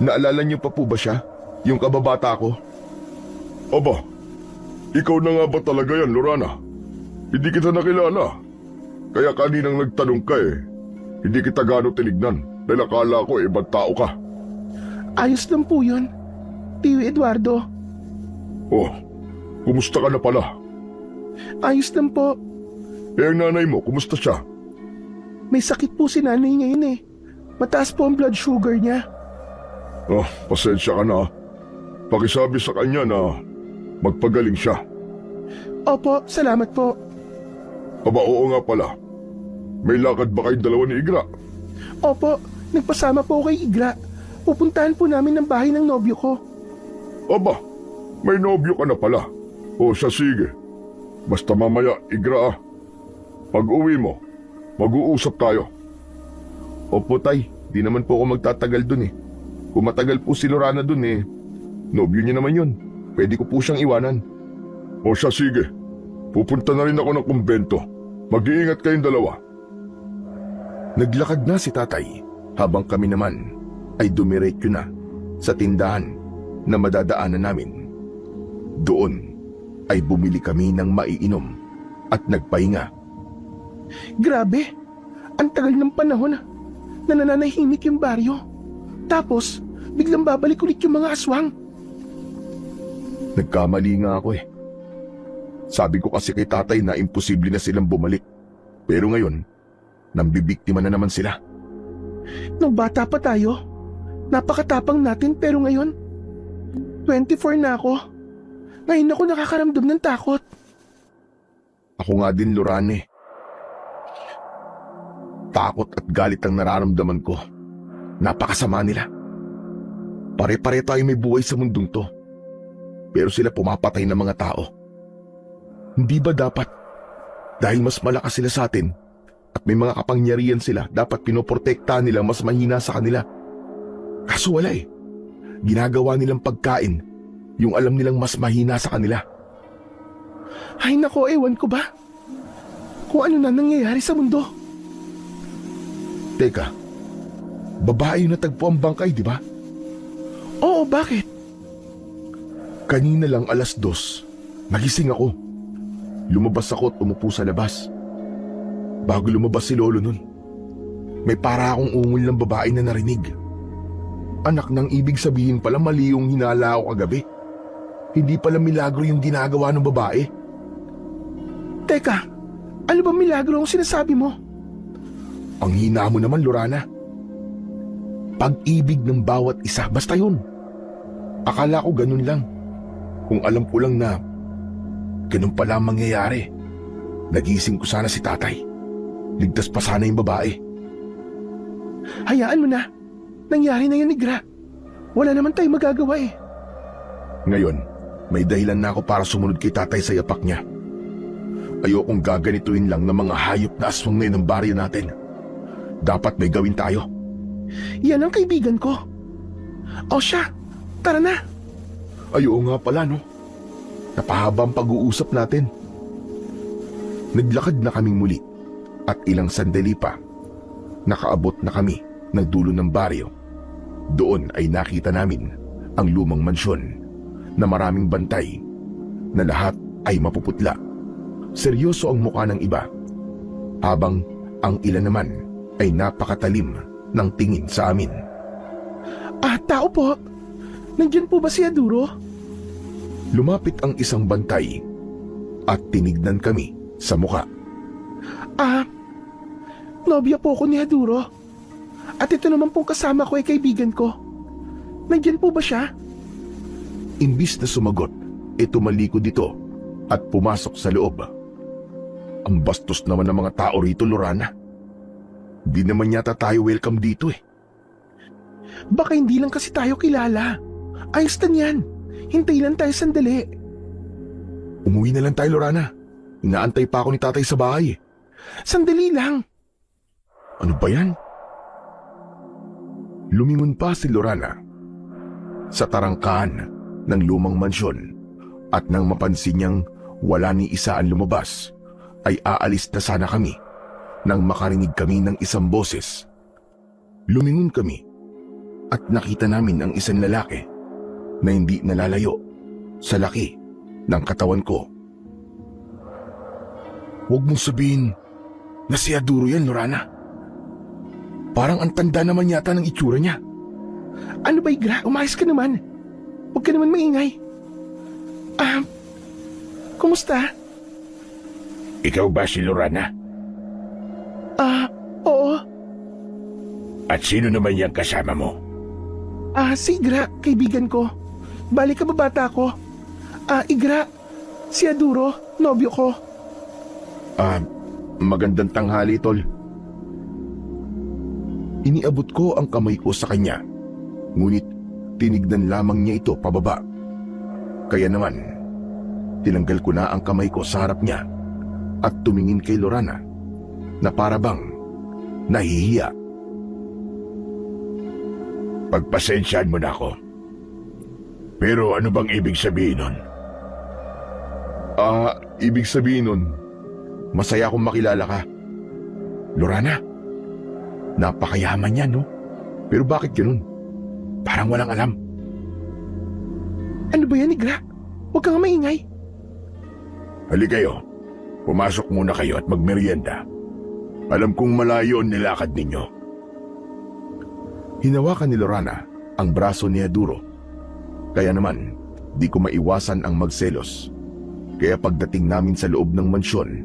Naalala niyo pa po ba siya? Yung kababata ko? Aba, ikaw na nga ba talaga yan, Lorana? Hindi kita nakilala. Kaya kaninang nagtanong ka hindi kita gaano tinignan dahil akala ko ibang tao ka. Ayos lang po yun, Tio Eduardo. Oh, kumusta ka na pala? Ayos lang po. Ang nanay mo, kumusta siya? May sakit po si nanay ngayon eh. Mataas po ang blood sugar niya. Oh, pasensya ka na. Pakisabi sa kanya na magpagaling siya. Opo, salamat po. Aba, oo nga pala. May lakad ba kayong dalawa ni Igra? Opo, nagpasama po kay Igra. Pupuntahan po namin ang bahay ng nobyo ko. Aba, may nobyo ka na pala. O siya sige. Basta mamaya, Igra ah. Pag uwi mo, mag-uusap tayo. Opo tay, di naman po ako magtatagal dun eh. Kung matagal po si Lorana dun eh, nobyo niya naman yun. Pwede ko po siyang iwanan. O siya sige. Pupunta na rin ako ng kumbento. Mag-iingat kayong dalawa. Naglakad na si tatay habang kami naman ay dumiretso na sa tindahan na madadaanan namin. Doon ay bumili kami ng maiinom at nagpahinga. Grabe, ang tagal ng panahon na nananahimik yung baryo. Tapos, biglang babalik ulit yung mga aswang. Nagkamali nga ako eh. Sabi ko kasi kay tatay na imposible na silang bumalik. Pero ngayon, nambibiktima na naman sila. Nung bata pa tayo, napakatapang natin pero ngayon, 24 na ako. Ngayon ako nakakaramdam ng takot. Ako nga din, Lorane. Takot at galit ang nararamdaman ko. Napakasama nila. Pare-pare tayo may buhay sa mundong to. Pero sila pumapatay ng mga tao. Hindi ba dapat, dahil mas malakas sila sa atin, at may mga kapangyarihan sila, dapat pinoprotektahan nila mas mahina sa kanila? Kaso wala eh. Ginagawa nilang pagkain yung alam nilang mas mahina sa kanila. Ay nako, ewan ko ba? Kung ano na nangyayari sa mundo. Teka, babae yung natagpo ang bangkay, di ba? Oo, bakit? Kanina lang 2:00, nagising ako. Lumabas ako at umupo sa labas. Bago lumabas si Lolo nun, may para akong ungol ng babae na narinig. Anak ng ibig sabihin pala mali yung hinala ako kagabi. Hindi pala milagro yung ginagawa ng babae. Teka, ano ba milagro ang sinasabi mo? Ang hina mo naman, Lorana. Pag-ibig ng bawat isa, basta yun. Akala ko ganun lang. Kung alam ko lang na ganun pala ang mangyayari, nagising ko sana si tatay. Ligtas pa sana yung babae. Hayaan mo na. Nangyari na yun, Igra. Wala naman tayong magagawa eh. Ngayon, may dahilan na ako para sumunod kay tatay sa yapak niya. Ayokong gaganituin lang ng mga hayop na aswang na yun ng baryo natin. Dapat may gawin tayo. Yan ang kaibigan ko. O siya, tara na. Ay, oo nga pala, no? Napahaba ang pag-uusap natin. Naglakad na kaming muli at ilang sandali pa, nakaabot na kami ng dulo ng baryo. Doon ay nakita namin ang lumang mansyon na maraming bantay, na lahat ay mapuputla. Seryoso ang mukha ng iba, habang ang ilan naman ay napakatalim ng tingin sa amin. Tao po. Nandyan po ba si Aduro? Lumapit ang isang bantay at tinignan kami sa mukha. Nobya po ko ni Aduro. At ito naman pong kasama ko ay kaibigan ko. Nandyan po ba siya? Imbis na sumagot, tumalikod dito at pumasok sa loob. Ang bastos naman ng mga tao rito, Lorana. Di naman yata tayo welcome dito eh. Baka hindi lang kasi tayo kilala. Ayos na yan. Hintay lang tayo sandali. Umuwi na lang tayo, Lorana. Inaantay pa ako ni tatay sa bahay eh. Sandali lang. Ano ba yan? Lumingon pa si Lorana sa tarangkahan ng lumang mansyon at nang mapansin niyang wala ni isa ang lumabas, ay aalis na sana kami nang makarinig kami ng isang boses. Lumingon kami at nakita namin ang isang lalaki na hindi nalalayo sa laki ng katawan ko. Huwag mong sabihin na si Aduro yan, Lorana. Parang ang tanda naman yata ng itsura niya. Ano ba, Igra? Umayos ka naman. Huwag ka naman maingay. Kumusta? Ikaw ba si Lorana? Oo. At sino naman yung kasama mo? Si Igra, kaibigan ko. Balik ka ba bata ko? Igra, si Aduro, nobyo ko. Magandang tanghali, tol. Iniabot ko ang kamay ko sa kanya Ngunit tinignan lamang niya ito pababa. Kaya naman, tinanggal ko na ang kamay ko sa harap niya at tumingin kay Lorana na para bang nahihiya. Pagpasensyaan mo na ako. Pero ano bang ibig sabihin nun? Ibig sabihin nun, masaya akong makilala ka. Lorana, napakayaman niya, no? Pero bakit ganun? Parang walang alam. Ano ba yan, Negra? Huwag kang maingay. Halika kayo. Pumasok muna kayo at magmerienda. Alam kong malayo ang nilakad ninyo. Hinawakan ni Lorana ang braso ni Aduro. Kaya naman, di ko maiwasan ang magselos. Kaya pagdating namin sa loob ng mansyon,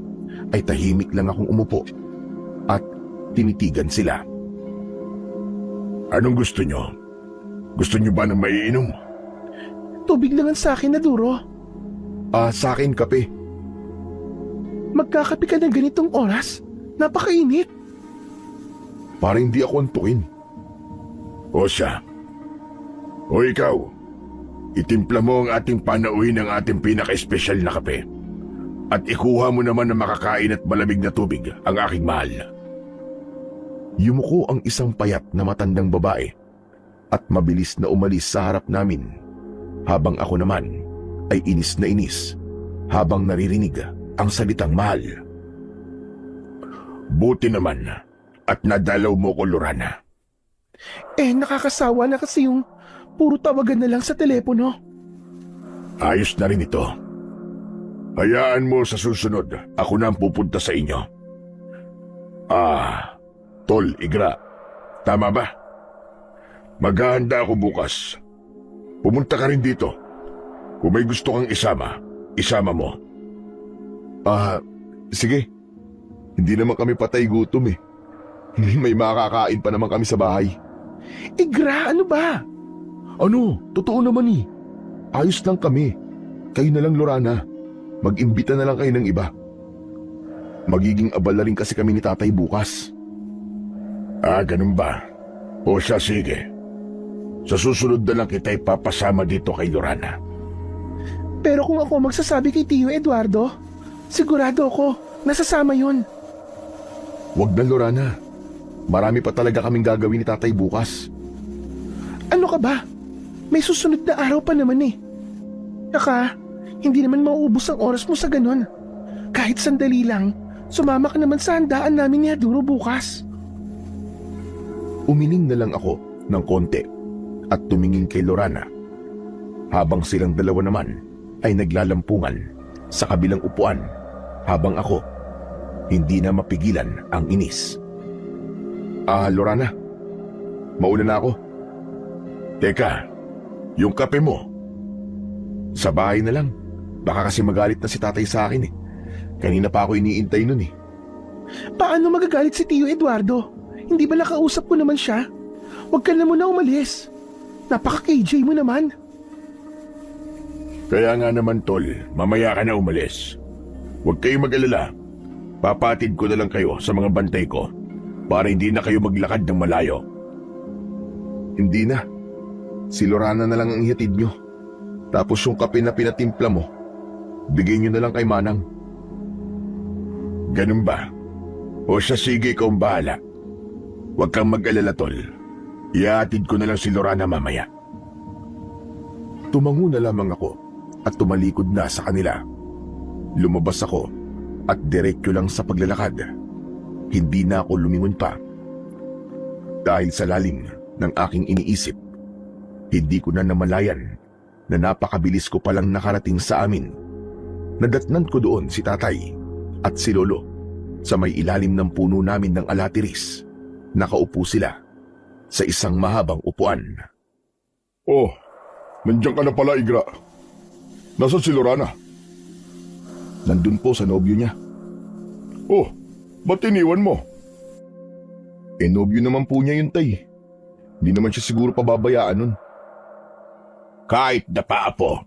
ay tahimik lang akong umupo at tinitigan sila. Anong gusto nyo? Gusto nyo ba ng maiinom? Tubig lang ang sa akin, Aduro. Sa akin kape. Magkakape ka ng ganitong oras? Napakainit. Para hindi ako antukin. O siya. O ikaw, itimpla mo ang ating panauhin ng ating pinaka-espesyal na kape. At ikuha mo naman ng makakain at malamig na tubig, ang aking mahal. Yumuko ang isang payat na matandang babae at mabilis na umalis sa harap namin, habang ako naman ay inis na inis habang naririnig ang salitang mahal. Buti naman at nadalaw mo ko, Lorana. Nakakasawa na kasi yung puro tawagan na lang sa telepono. Ayos na rin ito. Hayaan mo sa susunod, ako na ang pupunta sa inyo. Tol, Igra, tama ba? Maghahanda ako bukas. Pumunta ka rin dito. Kung may gusto kang isama mo. Sige. Hindi naman kami patay gutom eh. May makakain pa naman kami sa bahay. Gra, ano ba? Ano? Totoo naman eh. Ayos lang kami. Kayo na lang, Lorana. Mag-imbita na lang kayo ng iba. Magiging abala rin kasi kami ni tatay bukas. Ganun ba? O siya, sige. Sa susunod na lang kita ipapasama dito kay Lorana. Pero kung ako magsasabi kay Tio Eduardo, sigurado ako, nasasama yun. Wag na, Lorana. Marami pa talaga kaming gagawin ni tatay bukas. Ano ka ba? May susunod na araw pa naman eh. Saka, hindi naman mauubos ang oras mo sa ganun. Kahit sandali lang, sumama ka naman sa handaan namin ni Aduro bukas. Umiling na lang ako ng konti at tumingin kay Lorana, habang silang dalawa naman ay naglalampungan sa kabilang upuan, habang ako hindi na mapigilan ang inis. Lorana, mauna na ako. Teka, yung kape mo. Sa bahay na lang. Baka kasi magalit na si tatay sa akin eh. Kanina pa ako iniintay nun eh. Paano magagalit si Tio Eduardo? Hindi ba nakausap ko naman siya? Huwag ka na muna umalis. Napaka-KJ mo naman. Kaya nga naman, Tol, mamaya ka na umalis. Huwag kayo mag-alala. Papatid ko na lang kayo sa mga bantay ko para hindi na kayo maglakad ng malayo. Hindi na. Si Lorana na lang ang ihatid nyo. Tapos yung kape na pinatimpla mo, bigay nyo na lang kay Manang. Ganun ba? O siya, sige, ikaw ang bahala. Huwag kang mag-alala, Tol. Ihatid ko na lang si Lorana mamaya. Tumango na lamang ako at tumalikod na sa kanila. Lumabas ako at diretso lang sa paglalakad. Hindi na ako lumingon pa. Dahil sa lalim ng aking iniisip, hindi ko na namalayan na napakabilis ko palang nakarating sa amin. Nadatnan ko doon si tatay at si lolo sa may ilalim ng puno namin ng alatiris. Nakaupo sila sa isang mahabang upuan. Oh, nandiyan ka na pala, Igra. Nasaan si Lorana? Nandun po sa nobyo niya. Oh, ba't iniwan mo? Nobyo naman po niya yun, tay. Hindi naman siya siguro pababayaan nun. Kahit napaapo,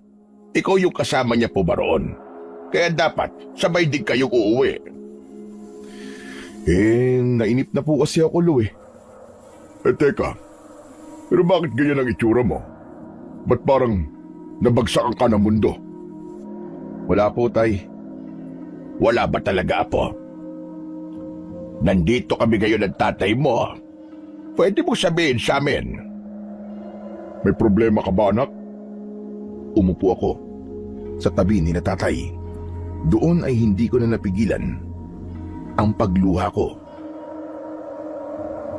ikaw yung kasama niya po ba roon? Kaya dapat sabay din kayong uuwi. Nainip na po kasi ako, Lo eh. Teka, Pero bakit ganyan ang itsura mo? Ba't parang nabagsakan ka ng mundo? Wala po, Tay. Wala ba talaga, Apo? Nandito kami ngayon ng tatay mo. Pwede mo sabihin sa amin. May problema ka ba, anak? Umupo ako sa tabi ni na tatay. Doon ay hindi ko na napigilan ang pagluha ko.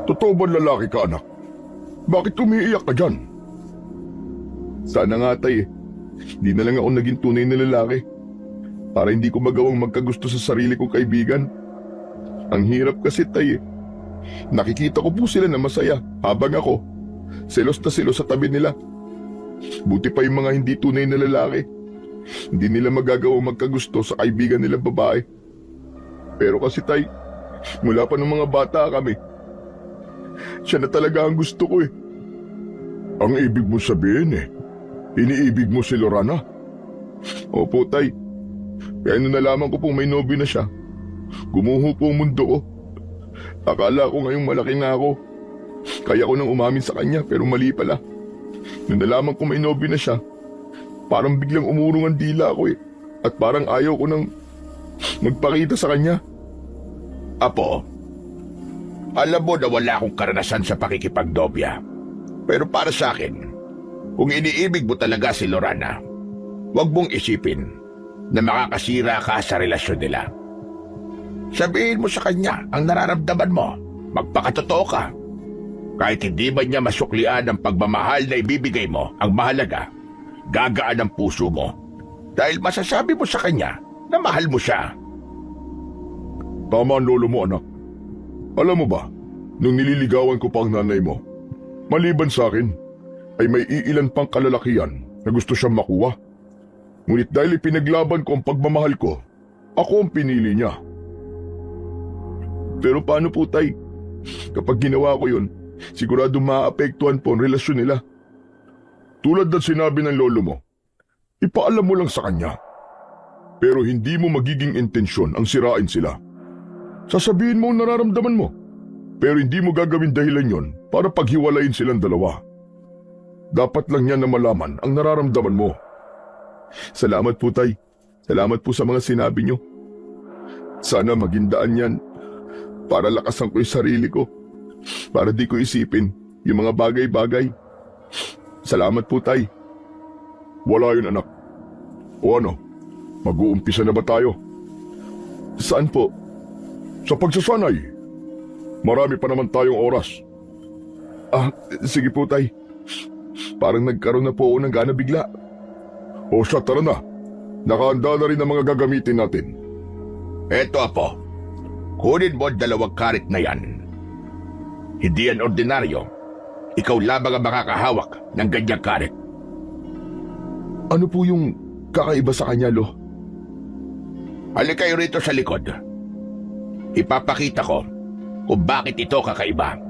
Totoo ba lalaki ka, anak? Bakit umiiyak ka dyan? Sana nga, Tay. Di na lang ako naging tunay na lalaki. Para hindi ko magawang magkagusto sa sarili kong kaibigan. Ang hirap kasi, Tay. Nakikita ko po sila na masaya habang ako selos na selos sa tabi nila. Buti pa yung mga hindi tunay na lalaki. Hindi nila magagawang magkagusto sa kaibigan nilang babae. Pero kasi, Tay, mula pa nung mga bata kami, siya na talaga ang gusto ko eh. Ang ibig mo sabihin iniibig mo si Lorana? Opo, Tay. Kaya nung nalaman ko pong may nobyo na siya, gumuho po ang mundo ko. Akala ko ngayong malaki na ako. Kaya ko nang umamin sa kanya pero mali pala. Nung nalaman ko may nobyo na siya, parang biglang umurong ang dila ko eh. At parang ayaw ko nang magpakita sa kanya. Apo, alam mo na wala akong karanasan sa pakikipagdobya. Pero para sa akin, kung iniibig mo talaga si Lorana, huwag mong isipin na makakasira ka sa relasyon nila. Sabihin mo sa kanya ang nararamdaman mo. Magpakatotoo ka. Kahit hindi man niya masuklian ang pagmamahal na ibibigay mo, ang mahalaga, gagaan ang puso mo. Dahil masasabi mo sa kanya na mahal mo siya. Tama ang lolo mo, anak. Alam mo ba, nung nililigawan ko pa ang nanay mo, maliban sa akin, ay may iilan pang kalalakihan na gusto siyang makuha. Ngunit dahil ipinaglaban ko ang pagmamahal ko, ako ang pinili niya. Pero paano po, Tay? Kapag ginawa ko yun, sigurado maaapektuhan po ang relasyon nila. Tulad ng sinabi ng lolo mo, ipaalam mo lang sa kanya. Pero hindi mo magiging intensyon ang sirain sila. Sasabihin mo ang nararamdaman mo, pero hindi mo gagawin dahilan yon para paghiwalayin silang dalawa. Dapat lang niya na malaman ang nararamdaman mo. Salamat po, Tay. Salamat po sa mga sinabi niyo. Sana maging daan yan para lakasan ko yung sarili ko. Para di ko isipin yung mga bagay-bagay. Salamat po, Tay. Wala yun, anak. O ano, mag-uumpisa na ba tayo? Saan po? Sa pagsasanay. Marami pa naman tayong oras. Sige po, Tay. Parang nagkaroon na po ako ng gana bigla. O siya, tara na. Nakahanda na rin ang mga gagamitin natin. Eto, Apo. Kunin mo ang 2 karet na yan. Hindi yan ordinaryo. Ikaw lamang ang makakahawak ng ganyang karet. Ano po yung kakaiba sa kanya, Lo? Halika kayo rito sa likod. Ipapakita ko kung bakit ito kakaiba.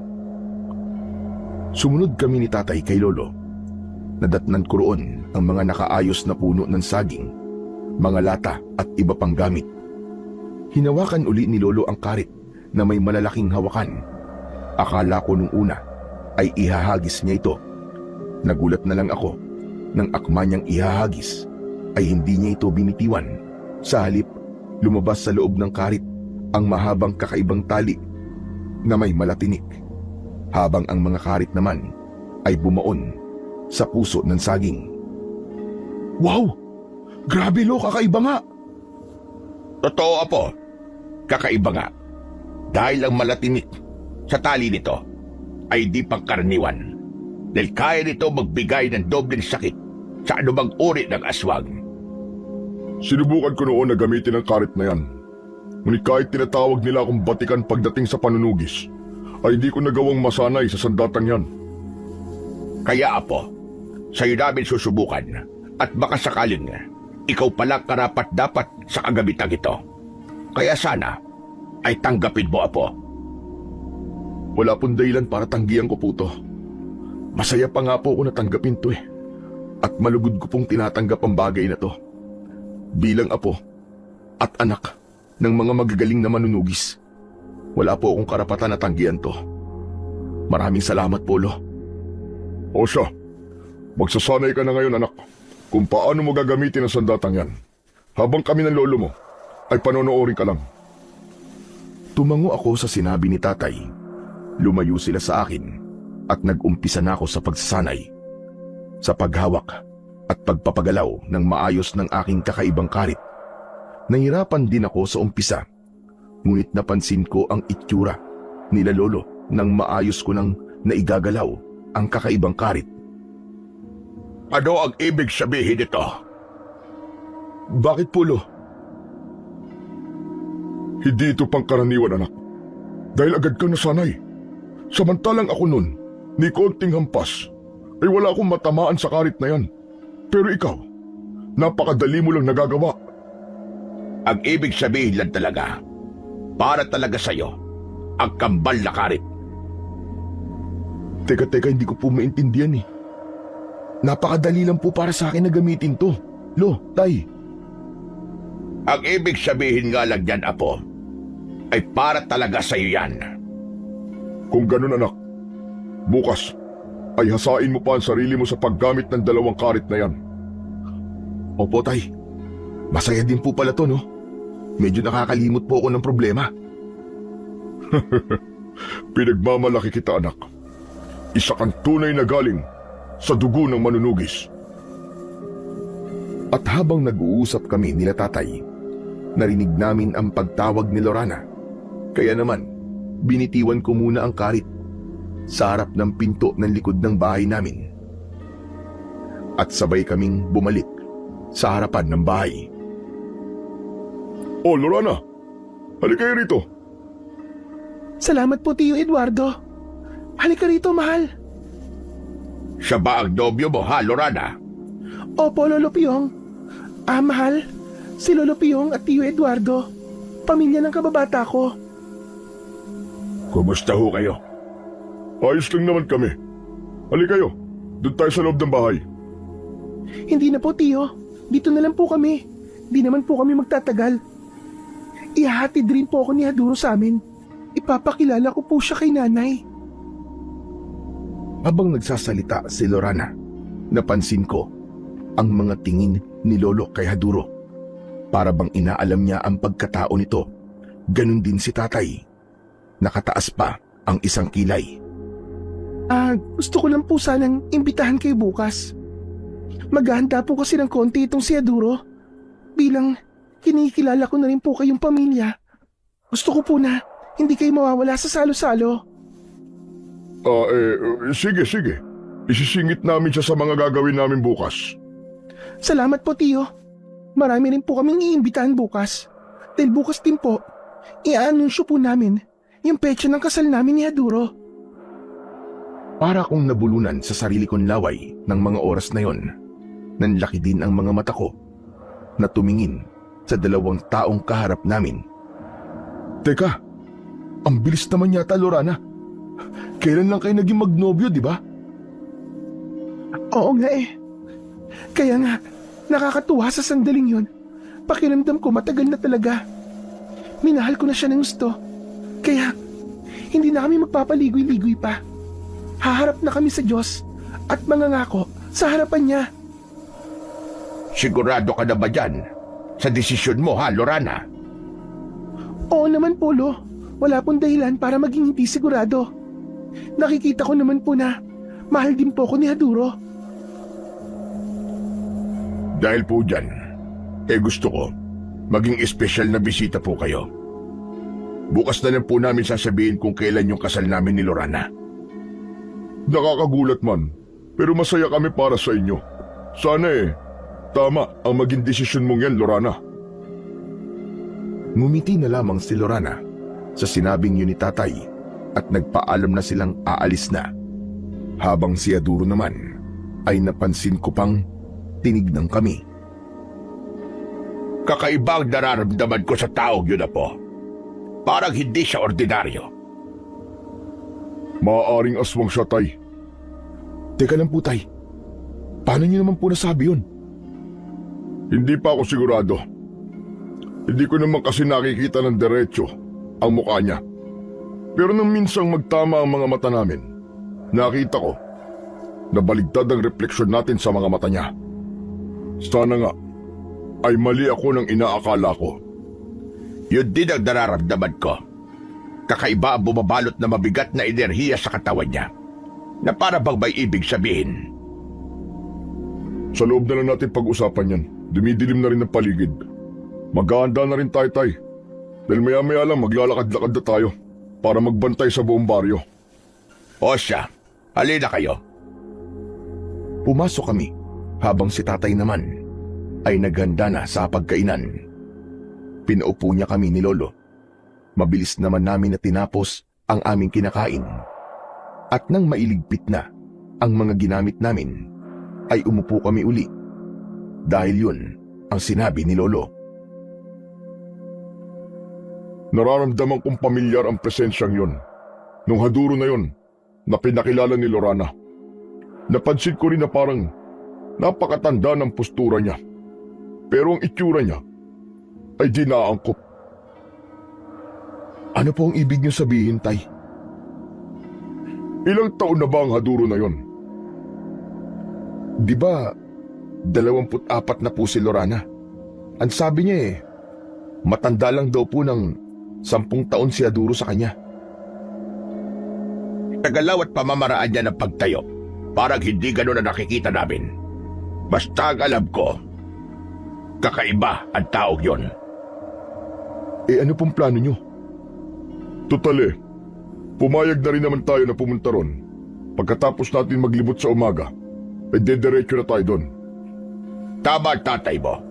Sumunod kami ni Tatay kay Lolo. Nadatnan ko roon ang mga nakaayos na puno ng saging, mga lata at iba pang gamit. Hinawakan uli ni Lolo ang karit na may malalaking hawakan. Akala ko nung una ay ihahagis niya ito. Nagulat na lang ako nang akma niyang ihahagis ay hindi niya ito binitiwan. Sa halip, lumabas sa loob ng karit ang mahabang kakaibang tali na may malatinik, habang ang mga karit naman ay bumaon sa puso ng saging. Wow! Grabe, Lo, kakaiba nga! Totoo, Apo. Kakaiba nga. Dahil ang malatinik sa tali nito ay di pangkaraniwan. Dahil kaya nito magbigay ng dobleng sakit sa anumang uri ng aswang. Sinubukan ko noon na gamitin ang karit na yan. Ngunit kahit tinatawag nila akong batikan pagdating sa panunugis, ay di ko nagawang masanay sa sandatang yan. Kaya, Apo, sa'yo namin susubukan at baka sakaling ikaw palang karapat-dapat sa kagamitang ito. Kaya sana ay tanggapin mo, Apo. Wala pong dahilan para tanggihan ko po to. Masaya pa nga po ako natanggapin to eh. At malugod ko pong tinatanggap ang bagay na to. Bilang apo at anak ng mga magagaling na manunugis, wala po akong karapatan na tanggihan to. Maraming salamat po, Lo. O siya, magsasanay ka na ngayon anak kung paano mo gagamitin ang sandatang yan. Habang kami ng lolo mo ay panonoorin ka lang. Tumango ako sa sinabi ni tatay. Lumayo sila sa akin at nag-umpisa na ako sa pagsasanay. Sa paghawak at pagpapagalaw ng maayos ng aking kakaibang karit. Nahirapan din ako sa umpisa. Ngunit napansin ko ang itsura nila lolo nang maayos ko nang naigagalaw ang kakaibang karit. Ano ang ibig sabihin nito? Bakit po, Lo? Hindi ito pangkaraniwan, anak. Dahil agad kang nasanay. Samantalang ako nun, ni konting hampas, ay wala akong matamaan sa karit na yan. Pero ikaw, napakadali mo lang nagagawa. Ang ibig sabihin lang talaga, para talaga sa'yo, ang kambal na karit. Teka, hindi ko po maintindihan eh. Napakadali lang po para sa akin na gamitin to. Lo, tay. Ang ibig sabihin nga lang yan, Apo, ay para talaga sa'yo yan. Kung ganun, anak, bukas ay hasain mo pa ang sarili mo sa paggamit ng dalawang karit na yan. Opo, tay. Masaya din po pala to, no? Medyo nakakalimot po ako ng problema. Pinagmamalaki kita, anak. Isa kang tunay na galing sa dugo ng manunugis. At habang nag-uusap kami nila tatay, narinig namin ang pagtawag ni Lorana. Kaya naman, binitiwan ko muna ang karit sa harap ng pinto ng likod ng bahay namin. At sabay kaming bumalik sa harapan ng bahay. Oh, Lorana, halika kayo rito. Salamat po, Tio Eduardo. Halika rito, mahal. Siya ba ang nobyo mo, ha, Lorana? Opo, Lolo Piong. Mahal, si Lolo Piong at Tio Eduardo, pamilya ng kababata ko. Kumusta ho kayo? Ayos lang naman kami. Halika kayo, doon tayo sa loob ng bahay. Hindi na po, Tio. Dito na lang po kami. Di naman po kami magtatagal. Ihahatid rin po ako ni Haduro sa amin. Ipapakilala ko po siya kay nanay. Habang nagsasalita si Lorana, napansin ko ang mga tingin ni Lolo kay Haduro. Para bang inaalam niya ang pagkatao nito. Ganon din si tatay. Nakataas pa ang isang kilay. Gusto ko lang po sanang imbitahan kayo bukas. Maghahanda po kasi ng konti itong si Haduro. Bilang kinikilala ko na rin po kayong pamilya. Gusto ko po na hindi kayo mawawala sa salo-salo. Sige. Isisingit namin siya sa mga gagawin namin bukas. Salamat po, Tio. Marami rin po kaming iimbitahan bukas. Dahil bukas din po, i-anunsyo po namin yung petsa ng kasal namin ni Haduro. Para kong nabulunan sa sarili kong laway ng mga oras na yon. Nanlaki din ang mga mata ko na tumingin sa dalawang taong kaharap namin. Teka, ang bilis naman yata, Lorana. Kailan lang kayo naging magnobyo, di ba? Oo nga eh. Kaya nga, nakakatuwa sa sandaling yon. Pakiramdam ko matagal na talaga. Minahal ko na siya ng gusto. Kaya, hindi na kami magpapaligoy-ligoy pa. Haharap na kami sa Diyos at mangangako sa harapan niya. Sigurado ka na ba dyan sa desisyon mo, ha, Lorana? Oo naman po, Lo. Wala pong dahilan para maging hindi sigurado. Nakikita ko naman po na mahal din po ako ni Haduro. Dahil po dyan, gusto ko maging espesyal na bisita po kayo. Bukas na lang po namin sasabihin kung kailan yung kasal namin ni Lorana. Nakakagulat man, pero masaya kami para sa inyo. Sana tama ang maging desisyon mong yan, Lorana. Ngumiti na lamang si Lorana sa sinabing yun ni tatay at nagpaalam na silang aalis na. Habang si Haduro naman ay napansin ko pang tinignan kami. Kakaibang nararamdaman ko sa taong yun, Apo. Parang hindi siya ordinaryo. Maaaring aswang siya, tay. Teka lang po, tay. Paano niyo naman po nasabi yun? Hindi pa ako sigurado. Hindi ko naman kasi nakikita ng diretso ang mukha niya. Pero nang minsang magtama ang mga mata namin, nakita ko na baligtad ang refleksyon natin sa mga mata niya. Sana nga ay mali ako ng inaakala ko. Yun din ang nararamdaman ko. Kakaiba ang bumabalot na mabigat na enerhiya sa katawan niya, na para bang may ibig sabihin. Sa loob na lang natin pag-usapan yan. Dumidilim na rin ang paligid. Maghahanda na rin tayo, Tay. Dahil maya-maya lang maglalakad-lakad na tayo para magbantay sa buong baryo. O siya, halina kayo. Pumasok kami habang si tatay naman ay naghanda na sa pagkainan. Pinaupo niya kami ni Lolo. Mabilis naman namin na tinapos ang aming kinakain. At nang mailigpit na ang mga ginamit namin, ay umupo kami uli. Dahil yun ang sinabi ni Lolo. Nararamdaman kong pamilyar ang presensyang yon. Nung haduro na yon, na pinakilala ni Lorana. Napansin ko rin na parang napakatanda ng postura niya. Pero ang itsura niya ay di naangkop. Ano po ang ibig niyo sabihin, Tay? Ilang taon na ba ang haduro na yon? Di ba 24 na po si Lorana? Ang sabi niya matanda lang daw po ng 10 taon si Aduro sa kanya. Tagalaw at pamamaraan niya ng pagtayo, parang hindi ganun na nakikita namin. Basta ang alam ko, kakaiba ang taong yon. Ano pong plano niyo? Tutali, pumayag na rin naman tayo na pumunta ron. Pagkatapos natin maglibot sa umaga, ay dediretso na tayo doon. Tama ang tatay mo.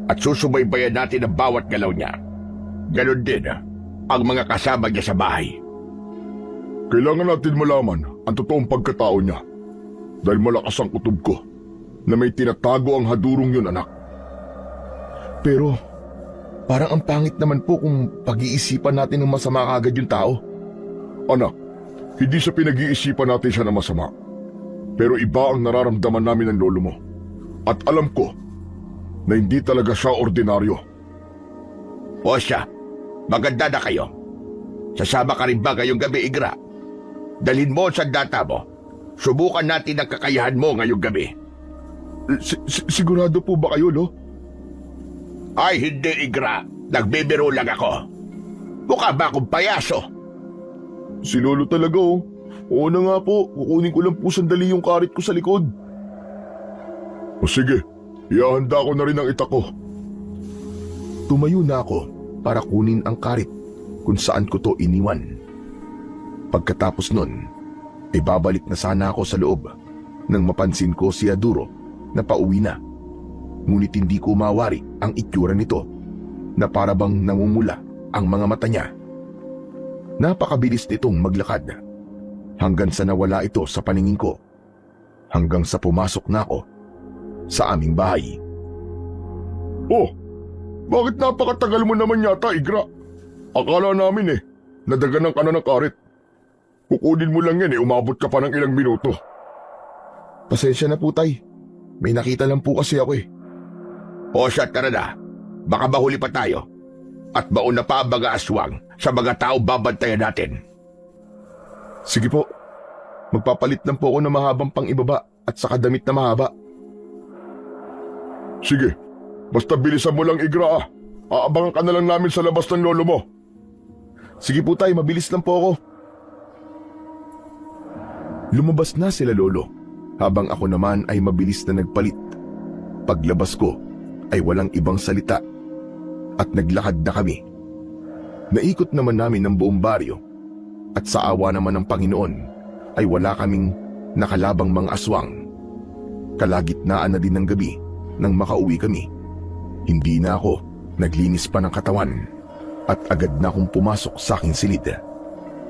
At susubaybayan natin ang bawat galaw niya. Ganon din ang mga kasama niya sa bahay. Kailangan natin malaman ang totoong pagkatao niya. Dahil malakas ang kutob ko na may tinatago ang hadurong yun, anak. Pero parang ang pangit naman po kung pag-iisipan natin ng masama kagad yung tao. Anak, hindi sa pinag-iisipan natin siya na masama. Pero iba ang nararamdaman namin ng lolo mo. At alam ko na hindi talaga siya ordinaryo. O siya, maganda na kayo. Sasama ka rin ba ngayong gabi, Igra? Dalhin mo sa data mo. Subukan natin ang kakayahan mo ngayong gabi. Sigurado po ba kayo, Lo? Ay, hindi, Igra. Nagbibiro lang ako. Mukha ba akong payaso? Si Lolo talaga, oh. Oo na nga po, kukunin ko lang po sandali yung karit ko sa likod. O sige, ihahanda ko na rin ang itak ko. Tumayo na ako para kunin ang karit kung saan ko to iniwan. Pagkatapos nun, ay babalik na sana ako sa loob nang mapansin ko si Aduro na pauwi na. Ngunit hindi ko mawari ang itsura nito na para bang namumula ang mga mata niya. Napakabilis nitong maglakad hanggang sa nawala ito sa paningin ko, hanggang sa pumasok na ako sa aming bahay. Oh, bakit napakatagal mo naman yata, Igra? Akala namin nadaganan ka na ng karit. Kukunin mo lang yan umabot ka pa ng ilang minuto. Pasensya na po, Tay. May nakita lang po kasi ako O siya, tara na. Baka mahuli pa tayo. At mauna pa ang mga aswang sa mga tao babantayan natin. Sige po. Magpapalit lang po ako ng mahabang pang-ibaba at saka damit na mahaba. Sige, basta bilisan mo lang, Igra. Aabangan ka na lang namin sa labas ng lolo mo. Sige po, Tay. Mabilis lang po ako. Lumabas na sila Lolo, habang ako naman ay mabilis na nagpalit. Paglabas ko ay walang ibang salita at naglakad na kami. Naikot naman namin ang buong baryo at sa awa naman ng Panginoon ay wala kaming nakalabang mga aswang. Kalagitnaan na din ng gabi nang makauwi kami. Hindi na ako naglinis pa ng katawan at agad na akong pumasok sa aking silid.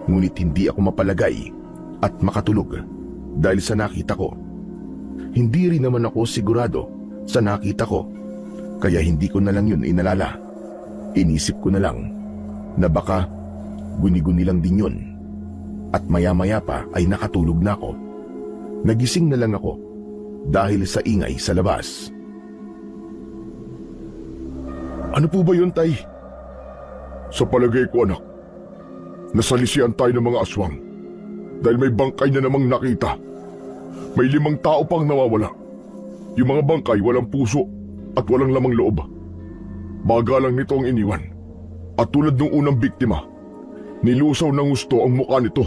Ngunit hindi ako mapalagay at makatulog dahil sa nakita ko. Hindi rin naman ako sigurado sa nakita ko, kaya hindi ko na lang yun inalala. Inisip ko na lang na baka guni-guni lang din yun. At maya-maya pa ay nakatulog na ako. Nagising na lang ako dahil sa ingay sa labas. Ano po ba yun, Tay? Sa palagay ko, anak, nasalisian tayo ng mga aswang dahil may bangkay na namang nakita. May 5 tao pang nawawala. Yung mga bangkay walang puso at walang lamang loob. Baga lang nito ang iniwan. At tulad ng unang biktima, nilusaw ng gusto ang mukha nito.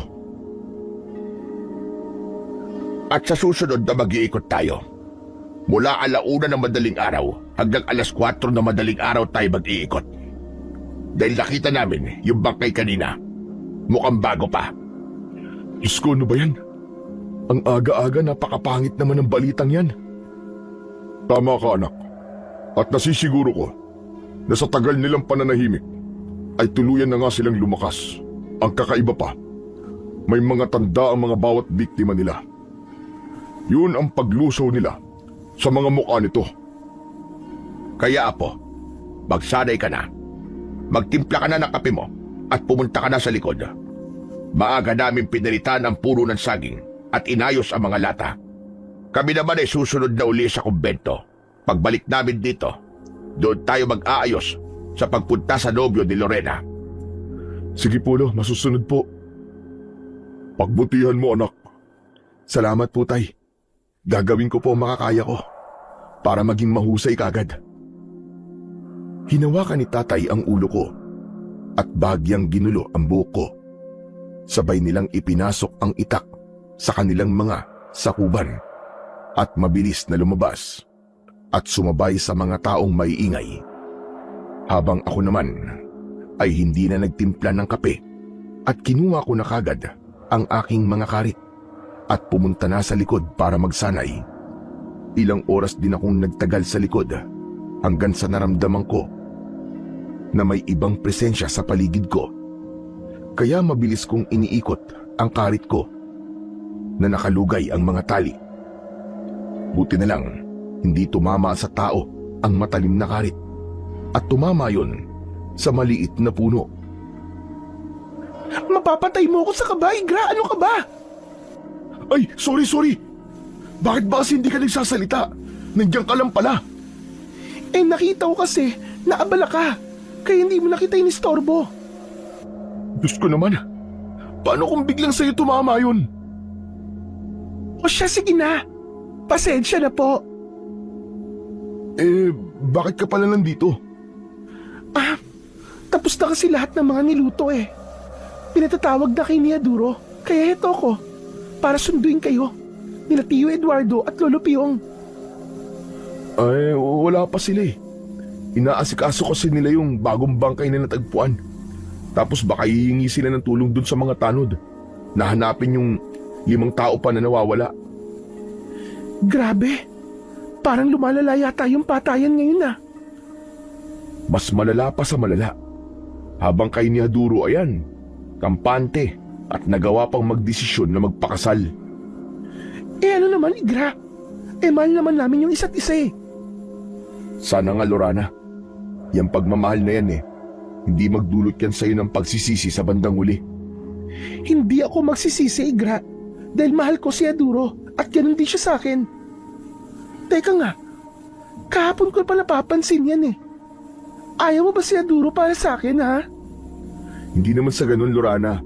At sa susunod na mag-iikot tayo. Mula 1:00 ng madaling araw hanggang 4:00 na madaling araw tayo mag-iikot. Dahil nakita namin yung bangkay kanina. Mukhang bago pa. Diyos ko, ano ba yan? Ang aga-aga, napakapangit naman ng balitang yan. Tama ka, anak. At nasisiguro ko na sa tagal nilang pananahimik ay tuluyan na nga silang lumakas. Ang kakaiba pa, may mga tanda ang mga bawat biktima nila. Yun ang paglusaw nila sa mga mukha nito. Kaya Apo, magsanay ka na. Magtimpla ka na ng kape mo at pumunta ka na sa likod. Maaga namin pinalitan ang puno ng saging at inayos ang mga lata. Kami naman ay susunod na uli sa kumbento. Pagbalik namin dito, doon tayo mag-aayos sa pagpunta sa nobyo ni Lorena. Sige po, Lo, masusunod po. Pagbutihan mo, anak. Salamat po, Tay. Gagawin ko po ang makakaya ko para maging mahusay kagad. Hinawakan ni Tatay ang ulo ko at bagyang ginulo ang buhok ko. Sabay nilang ipinasok ang itak sa kanilang mga sakuban at mabilis na lumabas at sumabay sa mga taong maiingay. Habang ako naman ay hindi na nagtimpla ng kape at kinuha ko na kagad ang aking mga karit at pumunta na sa likod para magsanay. Ilang oras din akong nagtagal sa likod hanggang sa naramdaman ko na may ibang presensya sa paligid ko. Kaya mabilis kong iniikot ang karit ko na nakalugay ang mga tali. Buti na lang, hindi tumama sa tao ang matalim na karit at tumama yon sa maliit na puno. Mapapatay mo ako sa kaba, Igra! Ano ka ba? Ay, sorry. Bakit ba kasi hindi ka nagsasalita? Nandiyan ka lang pala. Eh nakita ko kasi, naabala ka. Kaya hindi mo nakita inistorbo. Diyos ko naman. Paano kung biglang sa'yo tumama yun? O siya, sige na. Pasensya na po. Eh, bakit ka pala nandito? Tapos na kasi lahat ng mga niluto eh. Pinatatawag na kay Niaduro. Kaya heto ko, para sunduin kayo. Nila Tio Eduardo at Lolo Piong. Ay, wala pa sila eh. Inaasikaso kasi nila yung bagong bangkay na natagpuan. Tapos baka hihingi sila ng tulong dun sa mga tanod. Nahanapin yung 5 tao pa na nawawala. Grabe. Parang lumalala yata yung patayan ngayon ah. Mas malala pa sa malala. Habang kay Niaduro ayan, kampante at nagawa pang magdesisyon na magpakasal. Eh ano naman, Igra? Eh mahal naman namin yung isa't isa eh. Sana nga, Lorana. Yang pagmamahal na yan eh. Hindi magdulot yan sa'yo ng pagsisisi sa bandang huli. Hindi ako magsisisi, Igra. Dahil mahal ko si Aduro at ganun din siya sa akin. Teka nga, kahapon ko pa napapansin yan eh. Ayaw mo ba si Aduro para sa akin, ha? Hindi naman sa ganun, Lorana.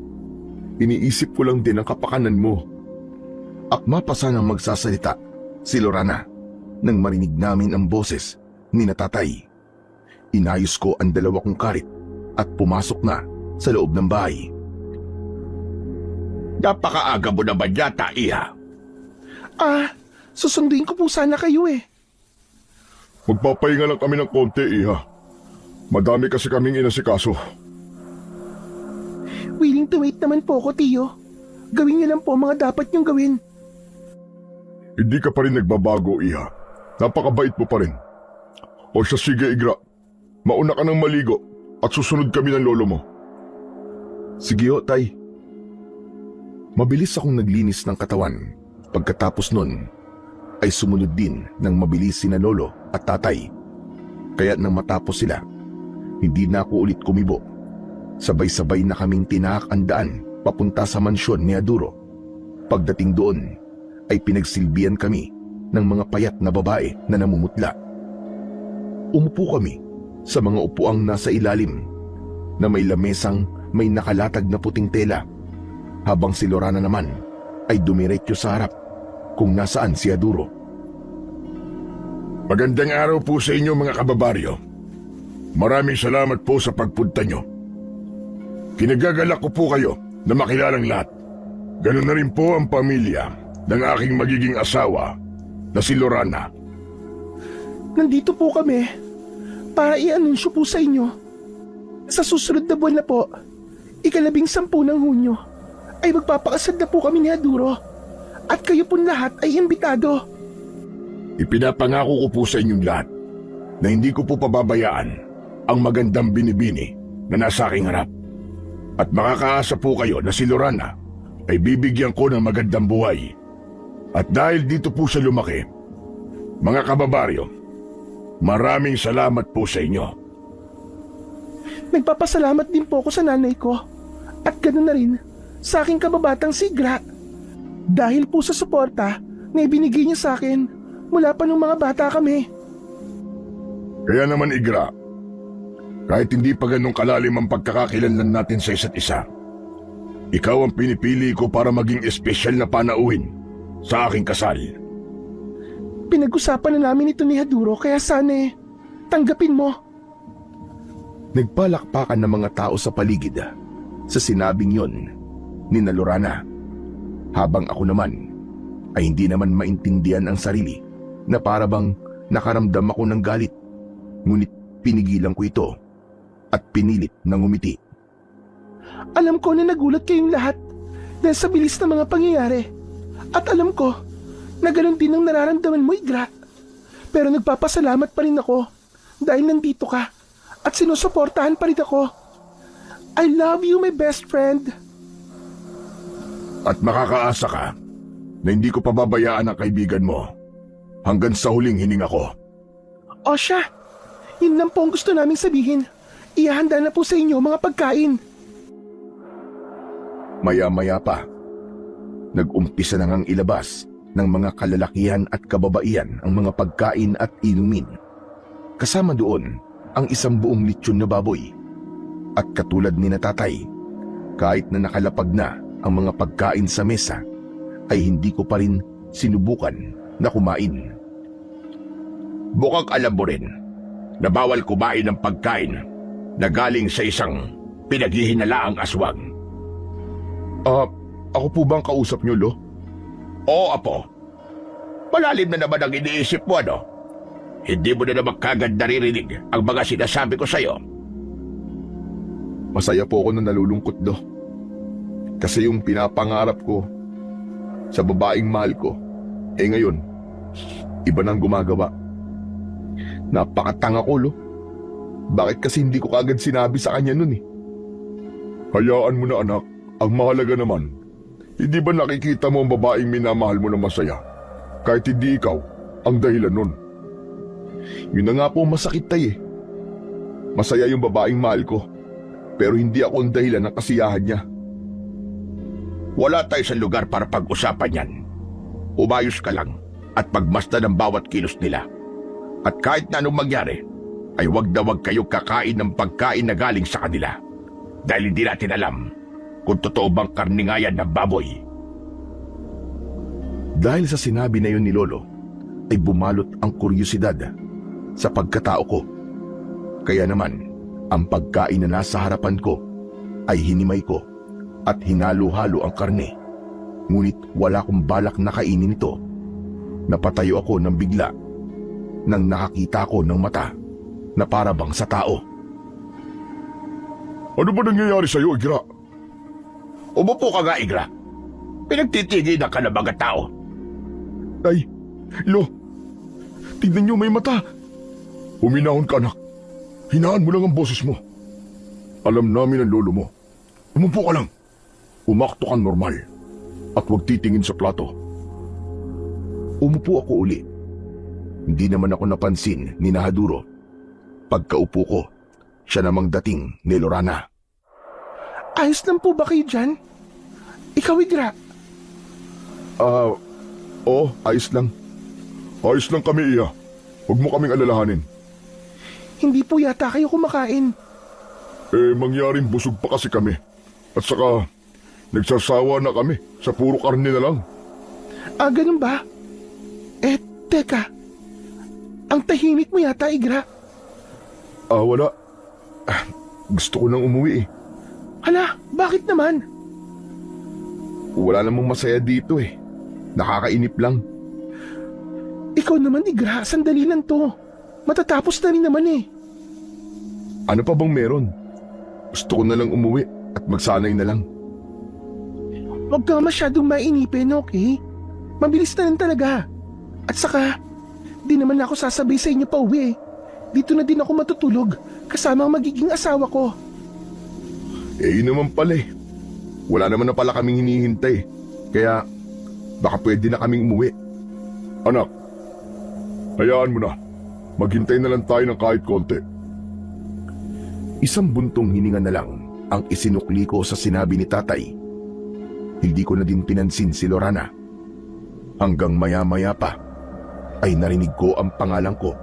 Iniisip ko lang din ang kapakanan mo. Akma pa sanang magsasalita si Lorana nang marinig namin ang boses ni Tatay. Inayos ko ang 2 kong karit at pumasok na sa loob ng bahay. Napakaaga mo naman yata, Iha. Susunduin ko po sana kayo eh. Magpapahinga lang kami ng konti, Iha. Madami kasi kaming inasikaso. Willing to wait naman po ako, Tio. Gawin niyo lang po ang mga dapat niyong gawin. Hindi ka pa rin nagbabago, Iha. Napakabait mo pa rin. O siya, sige, Igra. Mauna ka ng maligo at susunod kami ng lolo mo. Sige ho, Tay. Mabilis akong naglinis ng katawan. Pagkatapos nun, ay sumunod din ng mabilis sina Lolo at Tatay. Kaya nang matapos sila, hindi na ako ulit kumibo. Sabay-sabay na kaming tinahak ang daan papunta sa mansyon ni Aduro. Pagdating doon, ay pinagsilbihan kami ng mga payat na babae na namumutla. Umupo kami sa mga upuang nasa ilalim na may lamesang may nakalatag na puting tela, habang si Lorana naman ay dumiretso sa harap kung nasaan si Haduro. Magandang araw po sa inyo mga kababaryo. Maraming salamat po sa pagpunta nyo. Kinagagalak ko po kayo na makilalang lahat. Ganun na rin po ang pamilya ng aking magiging asawa na si Lorana. Nandito po kami para i-anunsyo po sa inyo. Sa susunod na buwan na po, 10 ng Hunyo, ay magpapakasal na po kami ni Haduro. At kayo po lahat ay imbitado. Ipinapangako ko po sa inyong lahat na hindi ko po pababayaan ang magandang binibini na nasa aking harap. At makakaasa po kayo na si Lorana ay bibigyan ko ng magandang buhay. At dahil dito po siya lumaki, mga kababaryo, maraming salamat po sa inyo. Nagpapasalamat din po ako sa nanay ko. At ganoon na rin sa aking kababatang si Igra. Dahil po sa suporta na ibinigay niya sa akin mula pa nung mga bata kami. Kaya naman Igra, kahit hindi pa ganong kalalim ang pagkakakilanlan natin sa isa't isa, ikaw ang pinipili ko para maging espesyal na panauhin sa aking kasal. Pinag-usapan na namin ito ni Haduro kaya sana tanggapin mo. Nagpalakpakan ng mga tao sa paligid sa sinabing yon ni na Lorana. Habang ako naman ay hindi naman maintindihan ang sarili na para bang nakaramdam ako ng galit. Ngunit pinigilan ko ito at pinilit na ngumiti. Alam ko na nagulat kayong lahat dahil sa bilis ng mga pangyayari. At alam ko na ganoon din ang nararamdaman mo, Igra. Pero nagpapasalamat pa rin ako dahil nandito ka at sinusuportahan pa rin ako. I love you, my best friend. At makakaasa ka na hindi ko pababayaan ang kaibigan mo hanggang sa huling hininga ko. O siya, yun lang po ang gusto naming sabihin. Ihanda na po sa inyo mga pagkain. Maya-maya pa, nag-umpisa na ngang ilabas ng mga kalalakihan at kababaihan ang mga pagkain at inumin. Kasama doon ang isang buong litsyon na baboy. At katulad ni na tatay, kahit na nakalapag na ang mga pagkain sa mesa, ay hindi ko pa rin sinubukan na kumain. Bukang alam mo rin na bawal kumain ng pagkain na galing sa isang pinaghihinalaang aswang. Ako po bang kausap niyo, Lo? Oo, Apo. Malalim na naman ang iniisip mo, ano? Hindi mo na naman kagad naririnig ang mga sinasabi ko sa'yo. Masaya po ako na nalulungkot, Lo. Kasi yung pinapangarap ko sa babaeng mahal ko, ngayon, iba nang gumagawa. Napakatanga ko, Lo. Bakit kasi hindi ko kagad sinabi sa kanya nun eh? Hayaan mo na, anak. Ang mahalaga naman, hindi ba nakikita mo ang babaeng minamahal mo na masaya? Kahit hindi ikaw ang dahilan nun. Yun na nga po masakit tay eh. Masaya yung babaeng mahal ko, pero hindi ako ang dahilan ng kasiyahan niya. Wala tayo sa lugar para pag-usapan yan. Umayos ka lang at pagmasdan ng bawat kilos nila. At kahit na anong mangyari, ay wag na wag kayo kakain ng pagkain na galing sa kanila. Dahil hindi natin alam kung totoo bang karni nga yan ng baboy. Dahil sa sinabi na yun ni Lolo, ay bumalot ang kuryosidad sa pagkatao ko. Kaya naman, ang pagkain na nasa harapan ko ay hinimay ko at hinalo-halo ang karne. Ngunit wala akong balak na kainin ito. Napatayo ako ng bigla nang nakakita ko ng mata na para bang sa tao. Ano ba nangyayari sa'yo, Igra? Umupo ka nga, Igra. Pinagtitigil ka ng mga tao. Ay, Lo, tignan niyo may mata. Huminahon ka, anak. Hinaan mo lang ang boses mo. Alam namin ang lolo mo. Umupo ka lang. Umakto kang normal. At huwag titingin sa plato. Umupo ako uli. Hindi naman ako napansin ni Haduro. Pagkaupo ko, siya namang dating ni Lorana. Ayos lang po ba kayo dyan? Ikaw, Igra. Ayos lang. Ayos lang kami, Iya. Huwag mo kaming alalahanin. Hindi po yata kayo kumakain. Mangyaring busog pa kasi kami. At saka, nagsasawa na kami sa puro karne na lang. Ganun ba? Teka. Ang tahimik mo yata, Igra. Wala. Gusto ko nang umuwi eh. Hala, bakit naman? Wala namang masaya dito eh. Nakakainip lang. Ikaw naman, Igra, sandali lang to. Matatapos na rin naman eh. Ano pa bang meron? Gusto ko na lang umuwi at magsanay na lang. Huwag ka masyadong mainipin, okay? Mabilis na lang talaga. At saka, di naman ako sasabay sa inyo pa uwi. Dito na din ako matutulog kasama ang magiging asawa ko. Yun naman pala eh. Wala naman na pala kaming hinihintay. Kaya, baka pwede na kaming umuwi. Anak, hayaan mo na. Maghintay na lang tayo ng kahit konti. Isang buntong hininga na lang ang isinukli ko sa sinabi ni tatay. Hindi ko na din pinansin si Lorana. Hanggang maya-maya pa ay narinig ko ang pangalan ko.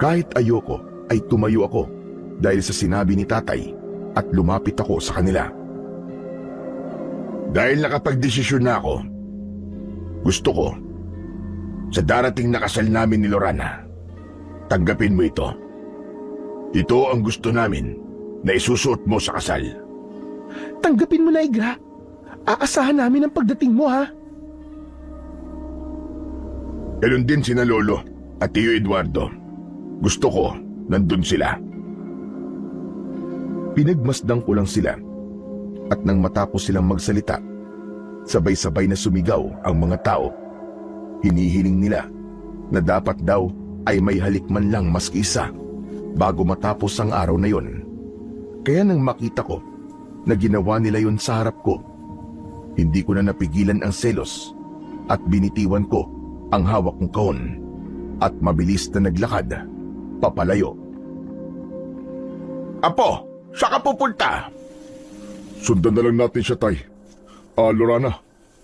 Kahit ayoko ay tumayo ako dahil sa sinabi ni tatay at lumapit ako sa kanila. Dahil nakapagdesisyon na ako, gusto ko, sa darating na kasal namin ni Lorana, tanggapin mo ito. Ito ang gusto namin na isusuot mo sa kasal. Tanggapin mo na, Igra. Aasahan namin ang pagdating mo, ha? Ganun din sina Lolo at Tio Eduardo. Gusto ko, nandun sila. Pinagmasdang ko lang sila at nang matapos silang magsalita, sabay-sabay na sumigaw ang mga tao. Hinihiling nila na dapat daw ay may halik man lang maski isa bago matapos ang araw na yon. Kaya nang makita ko na ginawa nila yon sa harap ko, hindi ko na napigilan ang selos at binitiwan ko ang hawak kong kahon at mabilis na naglakad papalayo. Apo, saan ka pupunta? Sundan na lang natin siya, Tay. Lorana,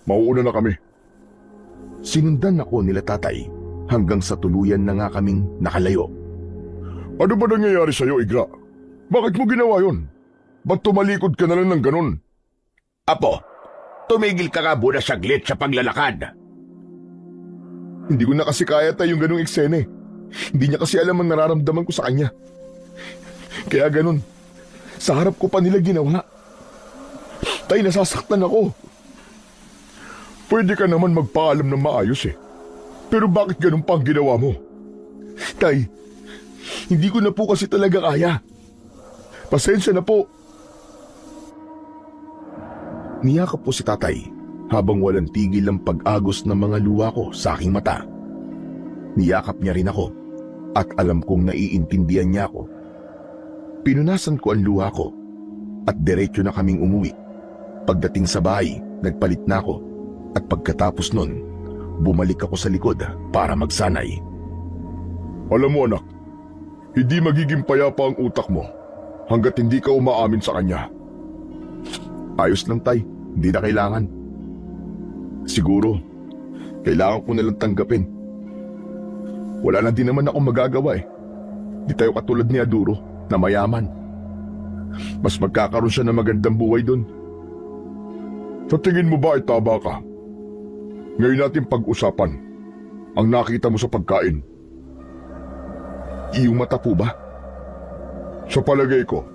mauuna na kami. Sinundan ako nila tatay hanggang sa tuluyan na nga kaming nakalayo. Ano ba nangyayari sa'yo, Igra? Bakit mo ginawa yun? Ba't tumalikod ka na lang ng ganun? Apo, tumigil ka nga muna saglit sa paglalakad. Hindi ko na kasi kaya tayo yung ganung eksene. Hindi niya kasi alam ang nararamdaman ko sa kanya. Kaya ganun, sa harap ko pa nila ginawa. Tay, nasasaktan ako. Pwede ka naman magpaalam ng maayos eh. Pero bakit ganun pa ang ginawa mo? Tay, hindi ko na po kasi talaga kaya. Pasensya na po. Niyakap po si tatay habang walang tigil ang pag-agos ng mga luha ko sa aking mata. Niyakap niya rin ako at alam kong naiintindihan niya ako. Pinunasan ko ang luha ko at diretso na kaming umuwi. Pagdating sa bahay, nagpalit na ako at pagkatapos nun, bumalik ako sa likod para magsanay. Alam mo anak, hindi magiging payapa ang utak mo hanggat hindi ka umaamin sa kanya. Ayos lang tay, hindi na kailangan. Siguro, kailangan ko nalang tanggapin. Wala na din naman ako magagawa eh. Di tayo katulad ni Aduro na mayaman. Mas magkakaroon siya ng magandang buhay doon. Sa tingin mo ba ay tama ka? Ngayon natin pag-usapan ang nakita mo sa pagkain. Iyong mata po ba? Sa palagay ko,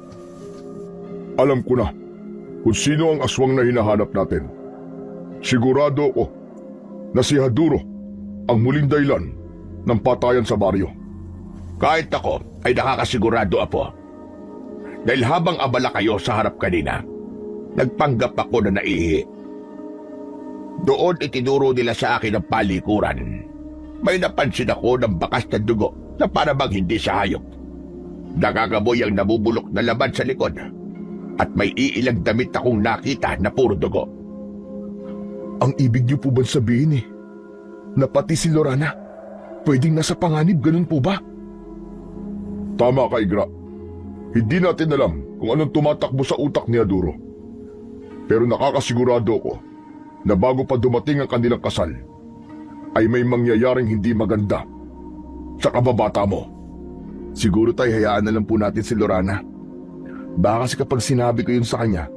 alam ko na kung sino ang aswang na hinahanap natin. Sigurado ako na si Haduro ang muling dahilan ng patayan sa baryo. Kahit ako ay nakakasigurado, Apo. Dahil habang abala kayo sa harap kanina, nagpanggap ako na naihi. Doon itinuro nila sa akin ang palikuran. May napansin ako ng bakas na dugo na para bang hindi sa hayop. Nakakaboy ang nabubulok na laman sa likod. At may iilang damit akong nakita na puro dugo. Ang ibig niyo po ba sabihin na pati si Lorana pwedeng nasa panganib, ganun po ba? Tama ka, Igra. Hindi natin alam kung anong tumatakbo sa utak ni Aduro. Pero nakakasigurado ko na bago pa dumating ang kanilang kasal, ay may mangyayaring hindi maganda sa kababata mo. Siguro tayo hayaan na lang po natin si Lorana. Baka kasi kapag sinabi ko yun sa kanya,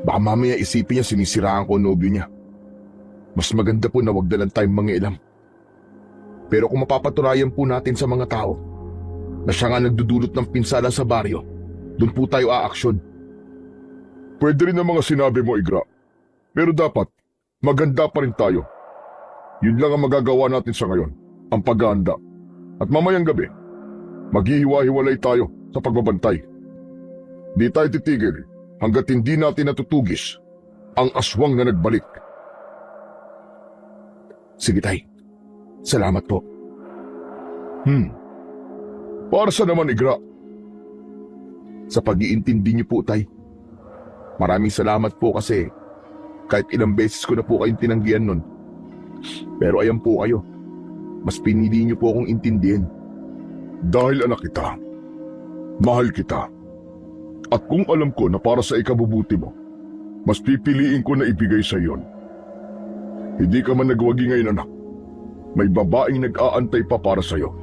baka mamaya isipin niya sinisiraan ko ang nobyo niya. mas maganda po na wag na lang tayong mangialam. Pero kung mapapatunayan po natin sa mga tao na siya nga nagdudulot ng pinsala sa baryo, doon po tayo aaksyon. Pwede rin ang mga sinabi mo, Igra. Pero dapat, maganda pa rin tayo. Yun lang ang magagawa natin sa ngayon, ang paghahanda. At mamayang gabi, maghihiwa-hiwalay tayo sa pagbabantay. Di tayo titigil hanggat hindi natin natutugis ang aswang na nagbalik. Sige tay, salamat po. Para sa naman, Igra? Sa pag-iintindi niyo po tay. Maraming salamat po kasi kahit ilang beses ko na po kayong tinanggihan nun. Pero ayan po kayo, mas pinili niyo po akong intindihin. Dahil anak kita, mahal kita. At kung alam ko na para sa ikabubuti mo, mas pipiliin ko na ibigay sa iyon. Hindi ka man nagwagi ngayon, anak. May babaeng nag-aantay pa para sa iyo.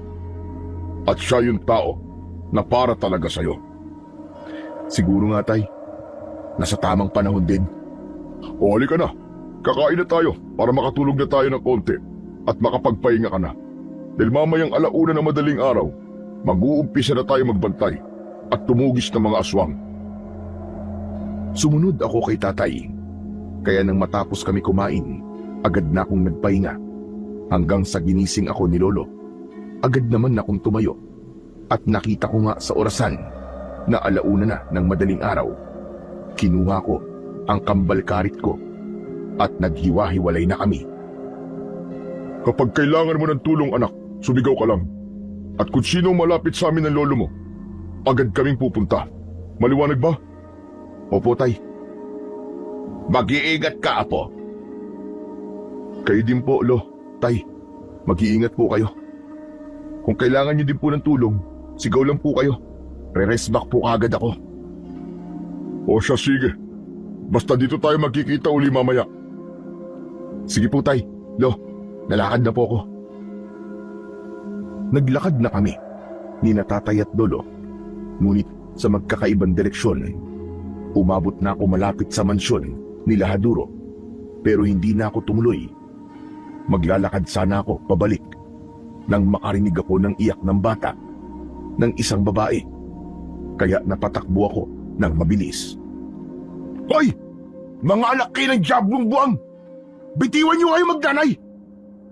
At siya yung tao na para talaga sa iyo. Siguro nga tay, nasa tamang panahon din. O halika na, kakain na tayo para makatulog na tayo ng konti at makapagpahinga ka na. Dahil mamayang 1:00 na madaling araw, mag-uumpisa na tayo magbantay at tumugis ng mga aswang. Sumunod ako kay tatay. Kaya nang matapos kami kumain, agad na akong nagpahinga. Hanggang sa ginising ako ni Lolo, agad naman akong tumayo. At nakita ko nga sa orasan na 1:00 na ng madaling araw. Kinuha ko ang kambalkarit ko at naghiwa-hiwalay na kami. Kapag kailangan mo ng tulong, anak, sumigaw ka lang. At kung sino malapit sa amin ng lolo mo, agad kaming pupunta. Maliwanag ba? Opo tay, Mag-iingat ka, Apo. kayo din po lo. Tay, mag-iingat po kayo. Kung kailangan niyo din po ng tulong, sigaw lang po kayo. Re-rest back po agad ako. O siya, sige. Basta dito tayo magkikita uli mamaya. Sige po tay, lo, nalakad na po ako. Naglakad na kami, ni na tatay at lolo. Ngunit sa magkakaibang direksyon, umabot na ako malapit sa mansyon ni Lahaduro. Pero hindi na ako tumuloy. Maglalakad sana ako pabalik nang makarinig ako ng iyak ng bata, ng isang babae. Kaya napatakbo ako ng mabilis. Hoy! Mga anak kayo ng diablong buwang! Bitiwan niyo kayo magnanay!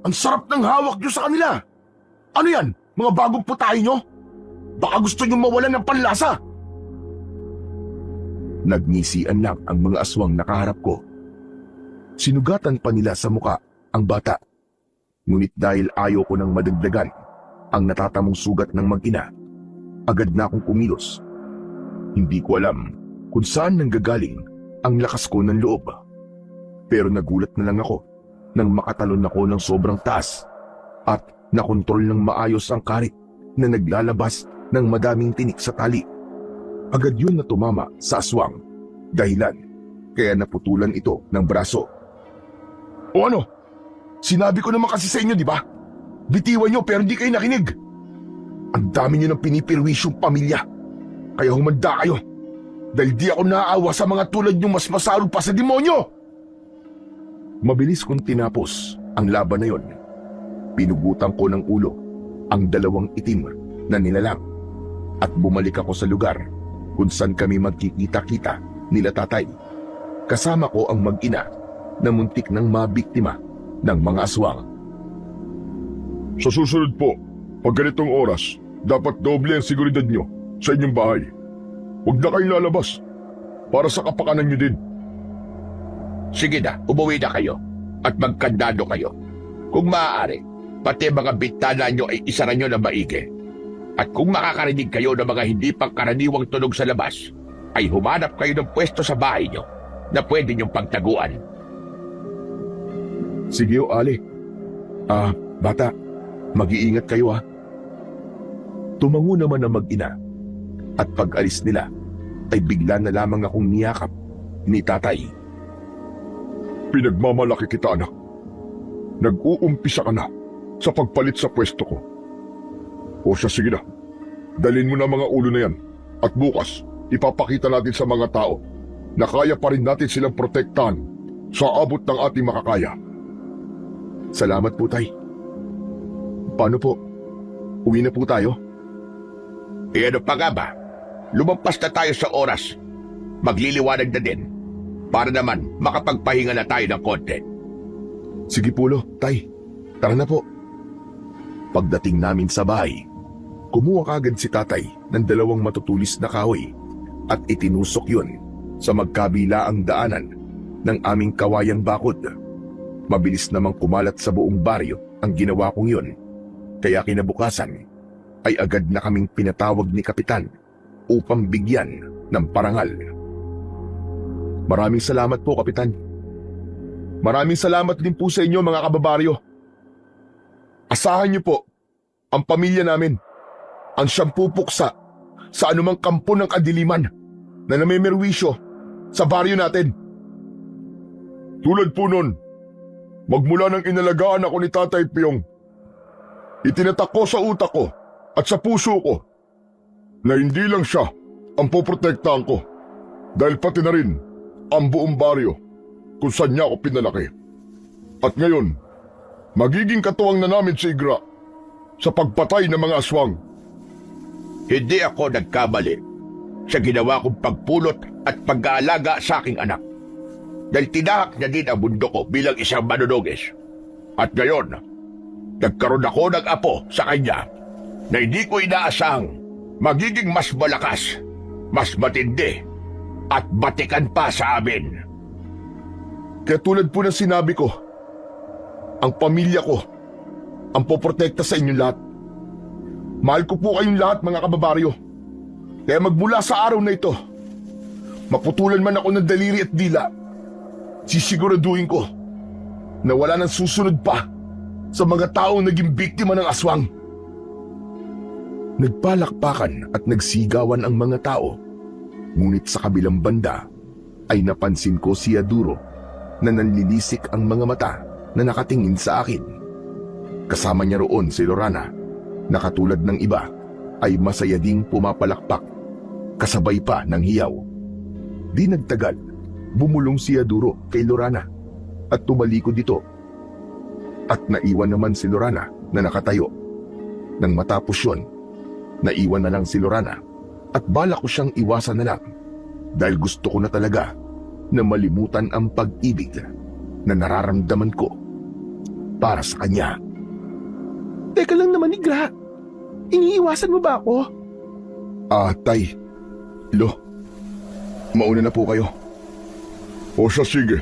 Ang sarap ng hawak niyo sa kanila! Ano yan? Mga bagong putahe niyo? Baka gusto niyo mawalan ng panlasa! Nagngisian lang ang mga aswang nakaharap ko. Sinugatan pa nila sa muka ang bata. Ngunit dahil ayaw ko nang madagdagan ang natatamong sugat ng mag-ina, agad na akong kumilos. Hindi ko alam kung saan nanggagaling ang lakas ko ng loob. Pero nagulat na lang ako nang makatalon ako ng sobrang taas at nakontrol ng maayos ang karit na naglalabas ng madaming tinik sa tali. Agad yun na tumama sa aswang, dahilan kaya naputulan ito ng braso. O ano? Sinabi ko naman kasi sa inyo, di ba? Bitiwan niyo pero hindi kayo nakinig. Ang dami niyo ng pinipirwisyong pamilya. Kaya humanda kayo. Dahil di ako naaawa sa mga tulad niyong mas masalog pa sa demonyo. Mabilis kong tinapos ang laban na yon. Pinugutan ko ng ulo ang 2 itim na nilalang at bumalik ako sa lugar kung saan kami magkikita-kita nila tatay. Kasama ko ang mag-ina na muntik nang mabiktima ng mga aswang. Sa susunod po, pag ganitong oras, dapat doble ang seguridad niyo sa inyong bahay. Huwag na kayong lalabas para sa kapakanan niyo din. Sige na, umuwi na kayo at magkandado kayo. Kung maaari, pati mga bintana nyo ay isara nyo na maigi. At kung makakarinig kayo ng mga hindi pangkaraniwang tunog sa labas, ay humanap kayo ng pwesto sa bahay nyo na pwede nyong pagtaguan. Sige o Ali. Bata, mag-iingat kayo ha. Tumango naman ang mag-ina at pag-alis nila ay bigla na lamang akong niyakap ni tatay. Pinagmamalaki kita, anak. Nag-uumpisa ka na sa pagpalit sa pwesto ko. O siya, sige na. Dalhin mo na mga ulo na yan. At bukas, ipapakita natin sa mga tao na kaya pa rin natin silang protektahan sa abot ng ating makakaya. Salamat po, Tay. Paano po? Uwi na po tayo? E ano pa nga ba? Lumampas na tayo sa oras. Magliliwanag na din. Para naman makapagpahinga na tayo ng konti. Sige po, Lo. Tay, tara na po. Pagdating namin sa bahay, kumuha kagad si Tatay ng 2 matutulis na kahoy at itinusok yun sa magkabilaang daanan ng aming kawayang bakod. Mabilis namang kumalat sa buong baryo ang ginawa kong yun. Kaya kinabukasan ay agad na kaming pinatawag ni Kapitan upang bigyan ng parangal. Maraming salamat po, Kapitan. Maraming salamat din po sa inyo, mga kababaryo. Asahan niyo po ang pamilya namin, ang siyang pupuksa sa anumang kampo ng kadiliman na namimerwisyo sa baryo natin. Tulad po nun, magmula nang inalagaan ako ni Tatay Piyong, itinatak ko sa utak ko at sa puso ko na hindi lang siya ang poprotektahan ko, dahil pati na rin ang buong baryo kung saan niya ako pinalaki. At ngayon, magiging katuwang na namin si Igra sa pagpatay ng mga aswang. Hindi ako nagkamali sa ginawa kong pagpulot at pag-aalaga sa aking anak. Dahil tinahak niya din ang mundo ko bilang isang manunugis. At ngayon, nagkaroon ako ng apo sa kanya na hindi ko inaasahang magiging mas malakas, mas matindi, at batikan pa sa amin. Kaya tulad po ng sinabi ko, ang pamilya ko ang poprotekta sa inyong lahat. Mahal ko po kayong lahat, mga kababaryo. Kaya magmula sa araw na ito, maputulan man ako ng daliri at dila, sisiguraduhin ko na wala nang susunod pa sa mga taong naging biktima ng aswang. Nagpalakpakan at nagsigawan ang mga tao. Ngunit sa kabilang banda ay napansin ko si Aduro na nanlilisik ang mga mata na nakatingin sa akin. Kasama niya roon si Lorana na katulad ng iba ay masaya ding pumapalakpak, kasabay pa ng hiyaw. Di nagtagal, bumulong si Aduro kay Lorana at tumalikod dito. At naiwan naman si Lorana na nakatayo. Nang matapos yun, naiwan na lang si Lorana at balak ko siyang iwasan na lang dahil gusto ko na talaga na malimutan ang pag-ibig na nararamdaman ko para sa kanya. Teka lang naman, Igra. Iniiwasan mo ba ako? Tay, Lo, mauna na po kayo. O siya, sige.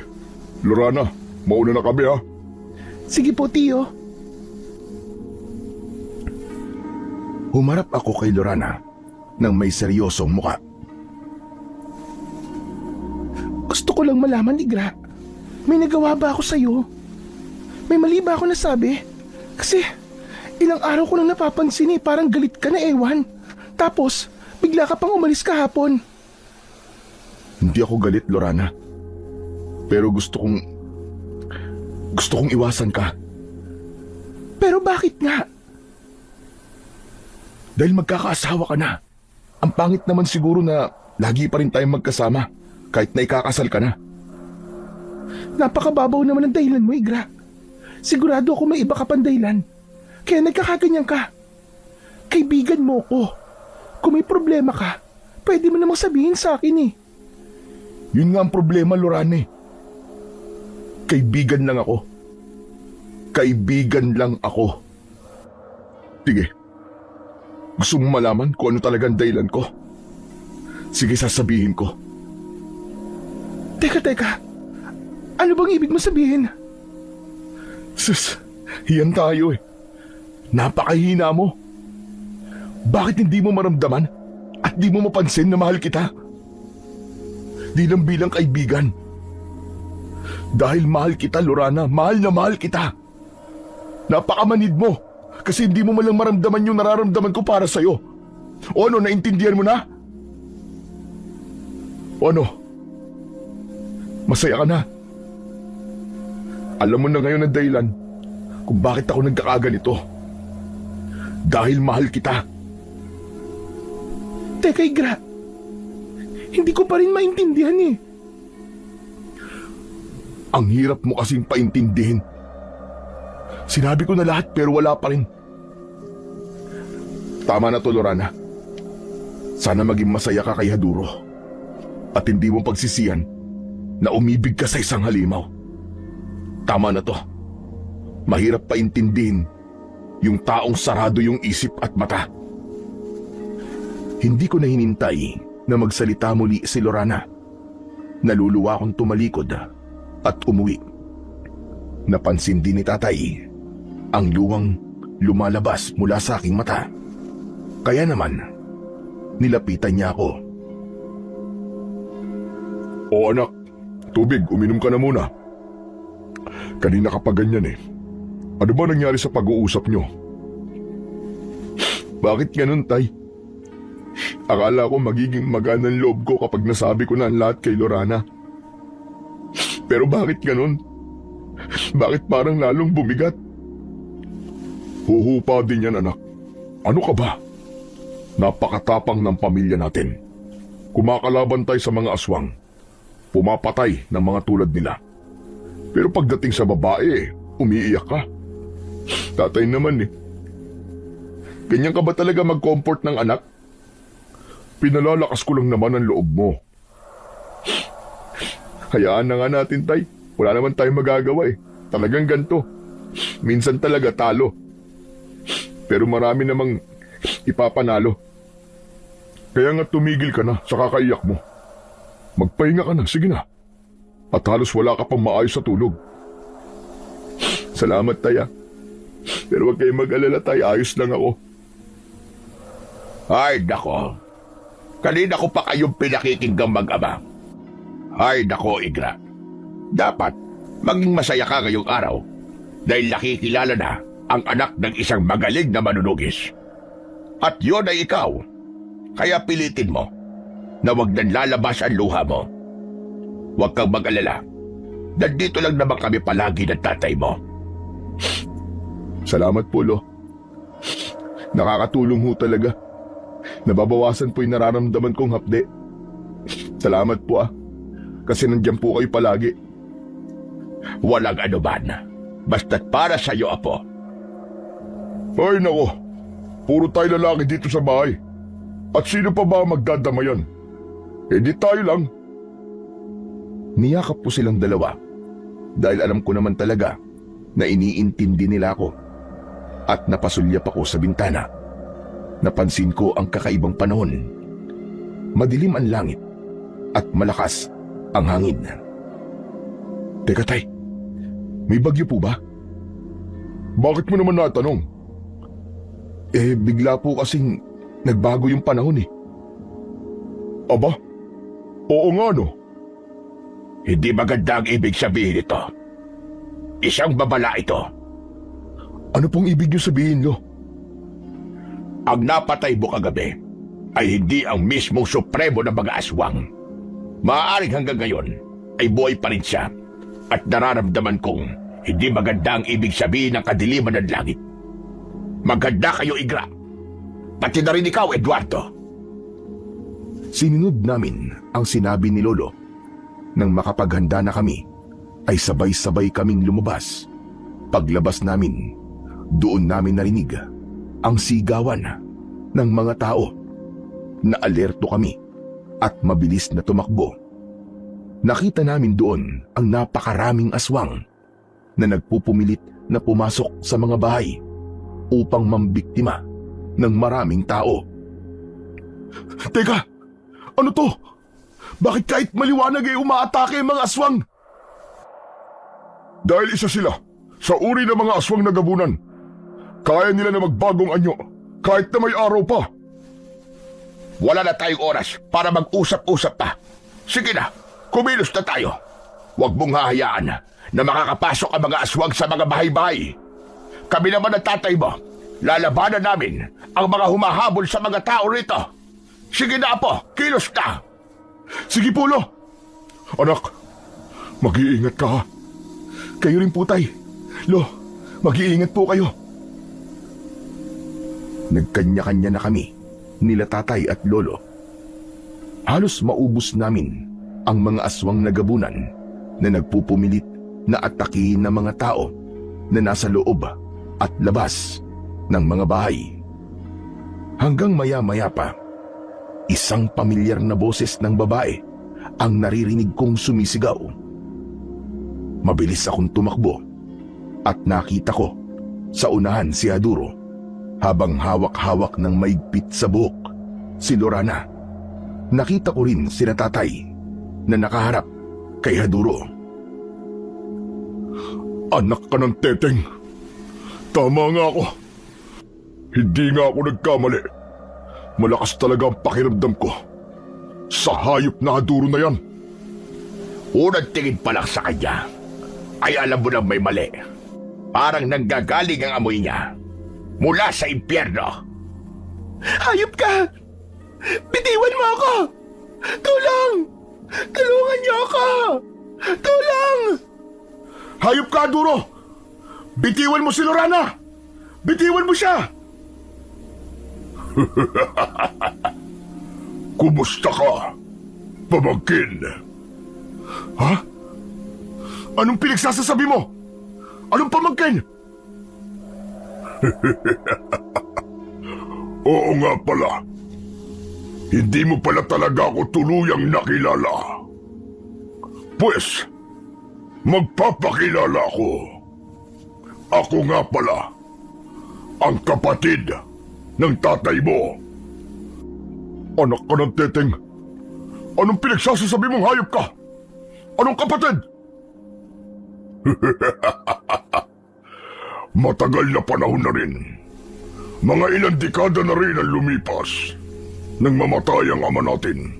Lorana, mauna na kami ha. Sige po, Tiyo. Humarap ako kay Lorana nang may seryosong muka. Gusto ko lang malaman, Igra. May nagawa ba ako sa'yo? May mali ba ako nasabi? Kasi ilang araw ko lang napapansin parang galit ka na, ewan. Tapos bigla ka pang umalis kahapon. Hindi ako galit, Lorana. Pero gusto kong iwasan ka. Pero bakit nga? Dahil magkakaasawa ka na. Ang pangit naman siguro na lagi pa rin tayong magkasama kahit na ikakasal ka na. Napakababaw naman ang dahilan mo, Igra. Sigurado ako may iba ka pang dahilan. Kaya nagkakaganyan ka. Kaibigan mo ko. Kung may problema ka, pwede mo namang sabihin sa akin eh. Yun nga ang problema, Lorane. Kaibigan lang ako. Kaibigan lang ako. Sige. Gusto mo malaman kung ano talagang dahilan ko? Sige, sasabihin ko. Teka. Ano bang ibig mo sabihin? Sus, hiyan tayo eh. Napakahina mo. Bakit hindi mo maramdaman at di mo mapansin na mahal kita? Di lang bilang kaibigan. Dahil mahal kita, Lorana, mahal na mahal kita. Napakamanid mo kasi hindi mo malang maramdaman yung nararamdaman ko para sa'yo. O ano, naintindihan mo na? O ano? Masaya ka na? Alam mo na ngayon ang dahilan kung bakit ako nagkakaganito. Dahil mahal kita. Teka, Igra. Hindi ko pa rin maintindihan eh. Ang hirap mo kasing paintindihin. Sinabi ko na lahat pero wala pa rin. Tama na to, Lorana. Sana maging masaya ka kay Haduro. At hindi mo pagsisiyan na umibig ka sa isang halimaw. Tama na to. Mahirap paintindihin yung taong sarado yung isip at mata. Hindi ko na hinintay na magsalita muli si Lorana. Naluluwa akong tumalikod at umuwi. Napansin din ni tatay ang luwang lumalabas mula sa aking mata. Kaya naman, nilapitan niya ako. O anak, tubig, uminom ka na muna. Kanina ka pa ganyan eh. Ano ba nangyari sa pag-uusap nyo? Bakit ganun, tay? Akala ko magiging maganang loob ko kapag nasabi ko na ang lahat kay Lorana. Pero bakit ganun? Bakit parang lalong bumigat? Huhupa din yan, anak. Ano ka ba? Napakatapang ng pamilya natin. Kumakalaban tayo sa mga aswang. Pumapatay ng mga tulad nila. Pero pagdating sa babae, umiiyak ka. Tatay naman eh. Ganyan ka ba talaga mag-comfort ng anak? Pinalalakas ko lang naman ang loob mo. Hayaan na nga natin, tay. Wala naman tayong magagawa eh. Talagang ganito. Minsan talaga talo. Pero marami namang ipapanalo. Kaya nga tumigil ka na sa kakaiyak mo. Magpahinga ka na, sige na. At halos wala ka pang maayos sa tulog. Salamat, tay. Pero huwag kayong mag-alala, tay. Ayos lang ako. Ay, nako. Kanina ko pa kayong pinakikinggang mag-ama. Ay, nako, Igra. Dapat maging masaya ka ngayong araw dahil nakikilala na ang anak ng isang magaling na manunugis. At yun ay ikaw. Kaya pilitin mo na huwag nang lalabas ang luha mo. Huwag kang mag-alala. Nandito lang naman kami palagi ng tatay mo. Salamat po, Lo. Nakakatulong ho talaga. Nababawasan po yung nararamdaman kong hapde. Salamat po kasi nandiyan po kayo palagi. Walang anuman. Basta't para sa iyo, Apo. Ay nako, puro tayo lalaki dito sa bahay. At sino pa ba magdadamayan? Eh di tayo lang. Niyakap po silang dalawa dahil alam ko naman talaga na iniintindi nila ako. At napasulyap ako sa bintana. Napansin ko ang kakaibang panahon. Madilim ang langit at malakas ang hangin. Teka, tay, may bagyo po ba? Bakit mo naman natanong? Eh, bigla po kasing nagbago yung panahon eh. Aba, oo nga no. Hindi maganda ang ibig sabihin ito. Isang babala ito. Ano pong ibig niyo sabihin, Lo? Ang napatay mo kagabi ay hindi ang mismong supremo ng mga aswang. Maaaring hanggang ngayon ay buhay pa rin siya at nararamdaman kong hindi maganda ang ibig sabihin ng kadiliman ng langit. Maganda kayo, Igra. Pati na rin ikaw, Eduardo. Sinunod namin ang sinabi ni Lolo. Nang makapaghanda na kami, ay sabay-sabay kaming lumabas. Paglabas namin, doon namin narinig ang sigawan ng mga tao. Naalerto kami at mabilis na tumakbo. Nakita namin doon ang napakaraming aswang na nagpupumilit na pumasok sa mga bahay upang mambiktima ng maraming tao. Teka, ano to? Bakit kahit maliwanag ay umaatake ang mga aswang? Dahil isa sila sa uri ng mga aswang na gabunan. Kaya nila na magbagong anyo kahit na may araw pa. Wala na tayong oras para mag-usap-usap pa. Sige na, kumilos na tayo. Huwag mong hahayaan na makakapasok ang mga aswang sa mga bahay-bahay. Kami naman ang tatay mo. Lalabanan namin ang mga humahabol sa mga tao rito. Sige na, Apo, kilos na. Sige po, Lo. Anak, mag-iingat ka ha. Kayo rin po, tay. Lo, mag-iingat po kayo. Nagkanya-kanya na kami, nila tatay at lolo. Halos maubos namin ang mga aswang na gabunan na nagpupumilit na atakihin ng mga tao na nasa loob at labas ng mga bahay. Hanggang maya-maya pa, isang pamilyar na boses ng babae ang naririnig kong sumisigaw. Mabilis akong tumakbo at nakita ko sa unahan si Haduro habang hawak-hawak ng maigpit sa buhok si Lorana. Nakita ko rin si Tatay na nakaharap kay Haduro. Anak ka ng teteng. Tama nga ako. Hindi nga ako nagkamali. Malakas talaga ang pakiramdam ko. Sa hayop na Haduro na yan. Unang tingin pa lang sa kanya, ay alam mo nang may mali. Parang nanggagaling ang amoy niya mula sa impyerno. Hayop ka! Bitiwan mo ako! Tulong! Tulungan niyo ako! Tulong! Hayop ka, Haduro! Bitiwan mo si Lorana! Bitiwan mo siya! Kumusta ka, pamangkin? Ha? Anong pinagsasasabi mo? Anong pamangkin? Oo nga pala. Hindi mo pala talaga ako tuluyang nakilala. Pues, magpapakilala ako. Ako nga pala, ang kapatid ng tatay mo. Anak ka ng teteng. Anong pinagsasasabi mong hayop ka? Anong kapatid? Matagal na panahon na rin. Mga ilang dekada na rin ang lumipas nang mamatay ang ama natin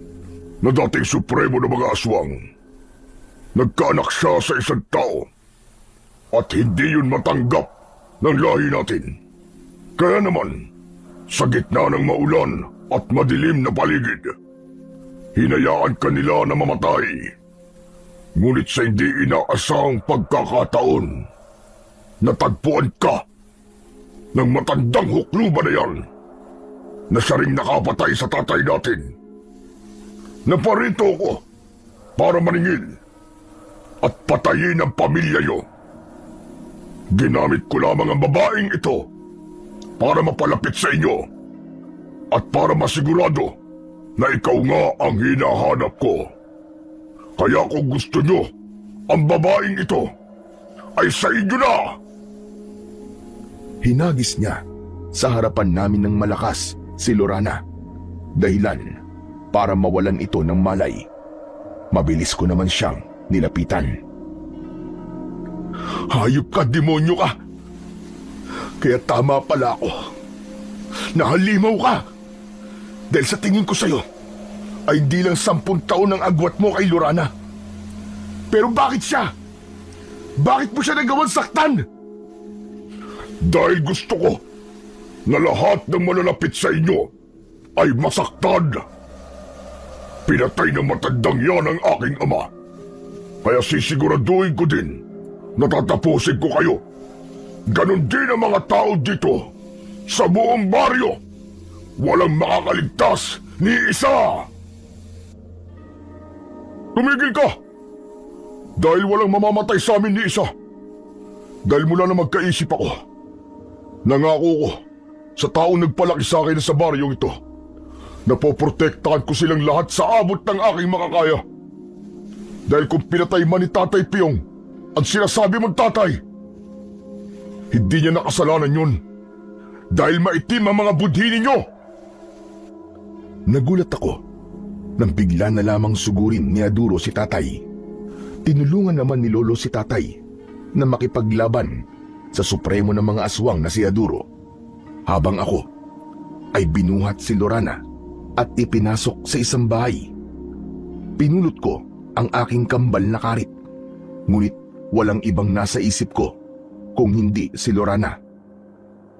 na dating supremo ng mga aswang. Nagkaanak siya sa isang tao at hindi yun matanggap ng lahi natin. Kaya naman, sa gitna ng maulan at madilim na paligid, hinayaan ka nila na mamatay. Ngunit sa hindi inaasahang pagkakataon, natagpuan ka ng matandang hukluba na yan na siya ring nakapatay sa tatay natin. Naparito ko para maningil at patayin ang pamilya niyo. Ginamit ko lamang ang babaeng ito para mapalapit sa inyo at para masigurado na ikaw nga ang hinahanap ko. Kaya kung gusto nyo, ang babaeng ito ay sa inyo na! Hinagis niya sa harapan namin ng malakas si Lorana, dahilan para mawalan ito ng malay. Mabilis ko naman siyang nilapitan. Hayop ka, demonyo ka! Kaya tama pala ako. Nahalimaw ka! Dahil sa tingin ko sa'yo, ay hindi lang 10 taon ang agwat mo kay Lorana. Pero bakit siya? Bakit mo siya nagawang saktan? Dahil gusto ko na lahat ng malalapit sa inyo ay masaktan. Pinatay ng matandang yan ang aking ama. Kaya sisiguraduhin ko din na tatapusin ko kayo. Ganon din ang mga tao dito. Sa buong baryo, walang makakaligtas ni isa. Tumigil ka! Dahil walang mamamatay sa amin ni isa. Dahil mula na magkaisip ako, nangako ko sa taong nagpalaki sa akin sa baryong ito na poprotektahan ko silang lahat sa abot ng aking makakaya. Dahil kung pinatay man ni Tatay Piyong ang sinasabi mong tatay, hindi niya nakasalanan yun dahil maitim ang mga budhi ninyo. Nagulat ako nang bigla na lamang sugurin ni Haduro si tatay. Tinulungan naman ni Lolo si tatay na makipaglaban sa supremo ng mga aswang na si Haduro, habang ako ay binuhat si Lorana at ipinasok sa isang bahay. Pinulot ko ang aking kambal na karit, ngunit walang ibang nasa isip ko kung hindi si Lorana.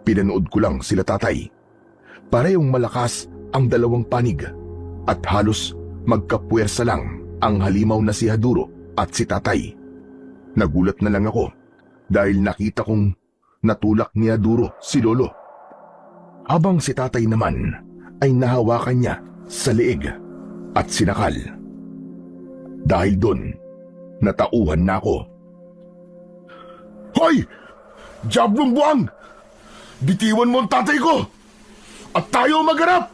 Pinanood ko lang sila tatay. Parehong malakas ang dalawang panig at halos magkapuwersa lang ang halimaw na si Haduro at si tatay. Nagulat na lang ako dahil nakita kong natulak ni Haduro si Lolo, habang si tatay naman ay nahawakan niya sa leeg at sinakal. Dahil doon, natauhan na ako. Hoy! Diablong buwang! Bitiwan mo ang tatay ko! At tayo magharap!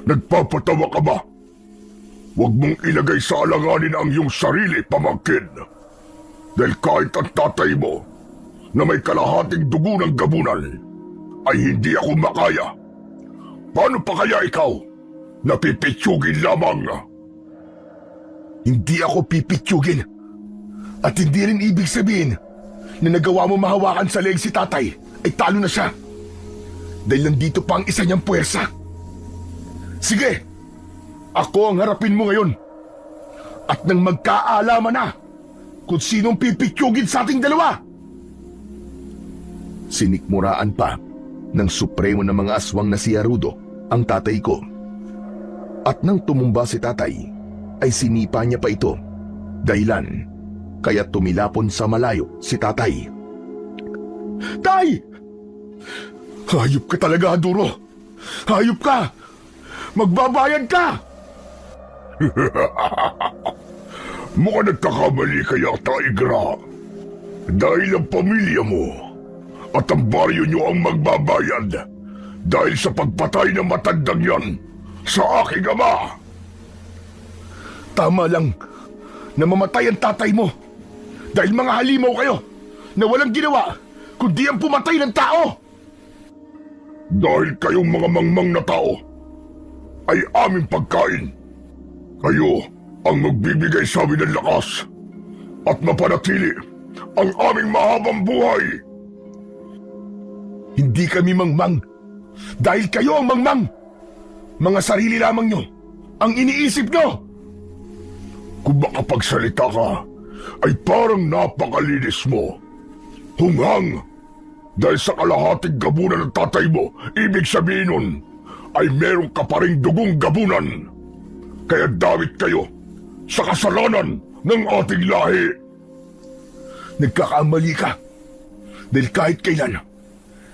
Nagpapatawa ka ba? Huwag mong ilagay sa alanganin ang iyong sarili, pamangkin. Dahil kahit ang tatay mo, na may kalahating dugo ng gabunan, ay hindi ako makaya. Paano pa kaya ikaw? Napipitsugin lamang. Hindi ako pipitsugin. At hindi rin ibig sabihin na nagawa mo mahawakan sa leeg si tatay ay talo na siya. Dahil nandito pa ang isa niyang puwersa. Sige, ako ang harapin mo ngayon. At nang magkaalaman na kung sinong pipitsugin sa ating dalawa. Sinikmuraan pa ng supremo ng mga aswang na si Arudo ang tatay ko. At nang tumumba si tatay, ay sinipa niya pa ito. Dahilan, kaya tumilapon sa malayo si tatay. Tay! Hayop ka talaga, Aduro! Hayop ka! Magbabayad ka! Mukhang nagkakamali kaya, Tigra. Dahil ang pamilya mo at ang baryo niyo ang magbabayad dahil sa pagpatay ng matandang yan sa aking ama. Tama lang na mamatay ang tatay mo dahil mga halimaw kayo na walang ginawa kundi ang pumatay ng tao. Dahil kayong mga mangmang na tao ay aming pagkain. Kayo ang magbibigay sa amin ng lakas at mapanatili ang aming mahabang buhay. Hindi kami mangmang dahil kayo ang mangmang. Mga sarili lamang nyo ang iniisip nyo. Kung makapagsalita ka, ay parang napakalinis mo. Hunghang! Dahil sa kalahating gabunan ng tatay mo, ibig sabihin nun, ay meron ka pa ring dugong gabunan. Kaya dawit kayo sa kasalanan ng ating lahi. Nagkakamali ka. Dahil kahit kailan,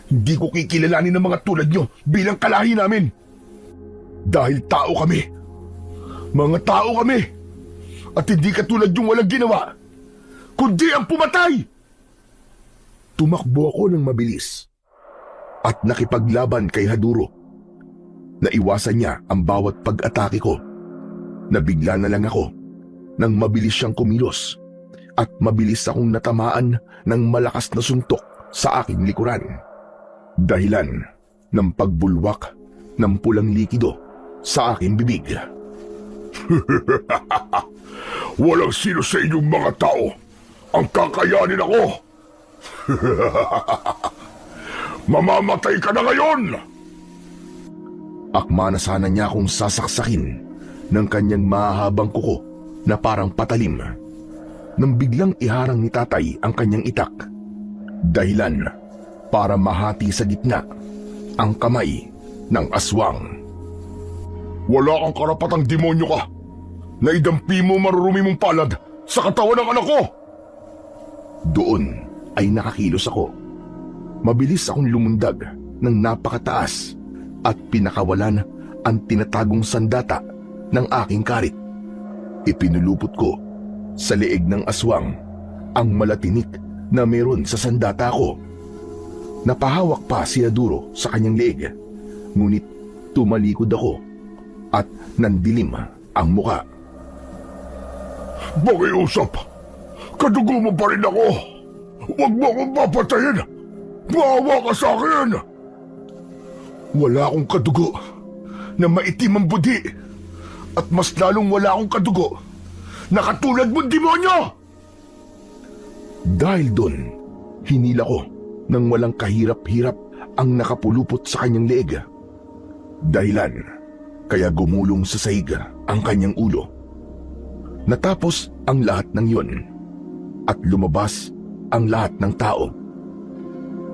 hindi ko kikilalanin ng mga tulad nyo bilang kalahi namin. Dahil tao kami. Mga tao kami. At hindi katulad yung walang ginawa, kundi ang pumatay. Tumakbo ako ng mabilis at nakipaglaban kay Haduro. Naiwasan niya ang bawat pag-atake ko. Nabigla na lang ako nang mabilis siyang kumilos at mabilis akong natamaan ng malakas na suntok sa aking likuran. Dahilan ng pagbulwak ng pulang likido sa aking bibig. Walang sino sa inyong mga tao ang kakayanin ako. Mamamatay ka na ngayon! Akma na sana niya akong sasaksakin ng kanyang mahahabang kuko na parang patalim. Nang biglang iharang ni tatay ang kanyang itak. Dahilan para mahati sa gitna ang kamay ng aswang. Wala kang karapatang demonyo ka na idampi mo marurumi mong palad sa katawan ng anak ko! Doon ay nakakilos ako. Mabilis akong lumundag ng napakataas at pinakawalan ang tinatagong sandata ng aking karit. Ipinulupot ko sa leeg ng aswang ang malatinik na meron sa sandata ko. Napahawak pa si Aduro sa kanyang leeg, ngunit tumalikod ako at nandilim ang muka. Makiusap! Kadugo mo pa rin ako! Huwag mo akong papatayin! Maawa ka sa akin! Wala akong kadugo na maitim ang budi at mas lalong wala akong kadugo na katulad mong demonyo! Dahil doon, hinila ko nang walang kahirap-hirap ang nakapulupot sa kanyang leeg. Dahilan, kaya gumulong sa sahig ang kanyang ulo. Natapos ang lahat ng yun at lumabas ang lahat ng tao.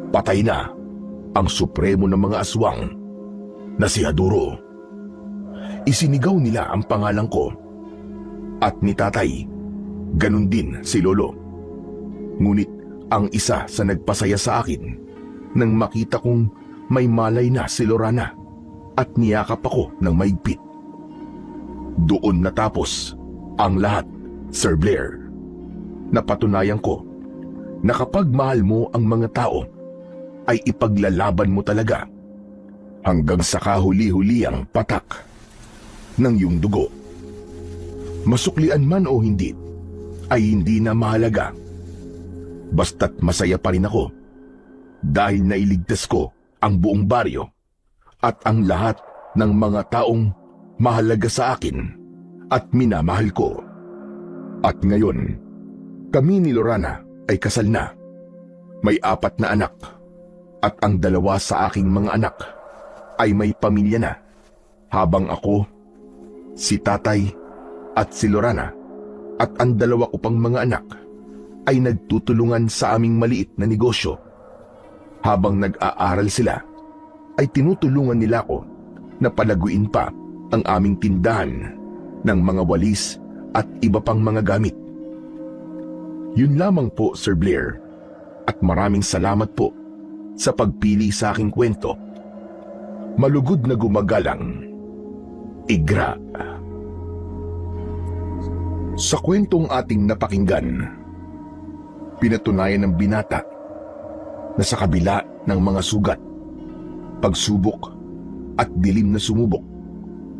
Patay na ang supremo ng mga aswang na si Haduro. Isinigaw nila ang pangalan ko at ni tatay, ganun din si lolo. Ngunit ang isa sa nagpasaya sa akin nang makita kong may malay na si Lorana at niyakap ako ng maigpit. Doon natapos ang lahat, Sir Blair. Napatunayan ko na kapag mahal mo ang mga tao, ay ipaglalaban mo talaga hanggang sa kahuli-huliang patak ng iyong dugo. Masuklian man o hindi, ay hindi na mahalaga. Basta't masaya pa rin ako dahil nailigtas ko ang buong baryo at ang lahat ng mga taong mahalaga sa akin at minamahal ko. At ngayon, kami ni Lorana ay kasal na. May 4 na anak at ang 2 sa aking mga anak ay may pamilya na, habang ako, si tatay at si Lorana at ang 2 ko pang mga anak ay nagtutulungan sa aming maliit na negosyo. Habang nag-aaral sila, ay tinutulungan nila ako na palaguin pa ang aming tindahan ng mga walis at iba pang mga gamit. Yun lamang po, Sir Blair, at maraming salamat po sa pagpili sa aking kwento. Malugod na gumagalang, Igra. Sa kwentong ating napakinggan, pinatunayan ng binata na sa kabila ng mga sugat, pagsubok at dilim na sumubok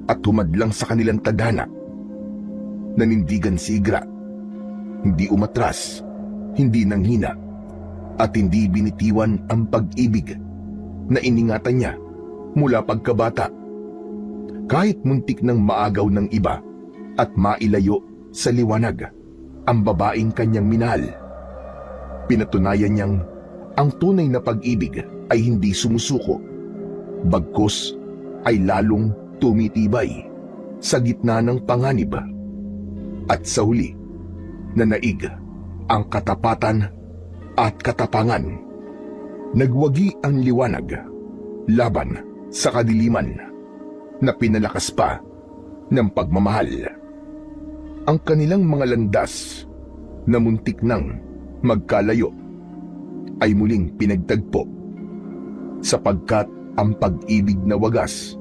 at humadlang sa kanilang tadhana, nanindigan si Igra, hindi umatras, hindi nanghina, at hindi binitiwan ang pag-ibig na iningatan niya mula pagkabata. Kahit muntik ng maagaw ng iba at mailayo sa liwanag ang babaeng kanyang minahal, pinatunayan niyang ang tunay na pag-ibig ay hindi sumusuko, bagkus ay lalong tumitibay sa gitna ng panganib. At sa huli, nanaig ang katapatan at katapangan. Nagwagi ang liwanag laban sa kadiliman na pinalakas pa ng pagmamahal. Ang kanilang mga landas na muntik nang magkalayo ay muling pinagtagpo, sapagkat ang pag-ibig na wagas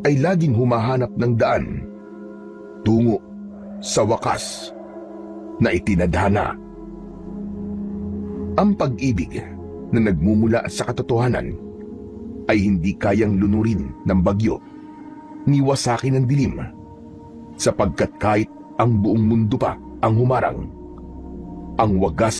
ay laging humahanap ng daan tungo sa wakas na itinadhana. Ang pag-ibig na nagmumula sa katotohanan ay hindi kayang lunurin ng bagyo ni wasakin ng dilim, sapagkat kahit ang buong mundo pa ang humarang, ang wagas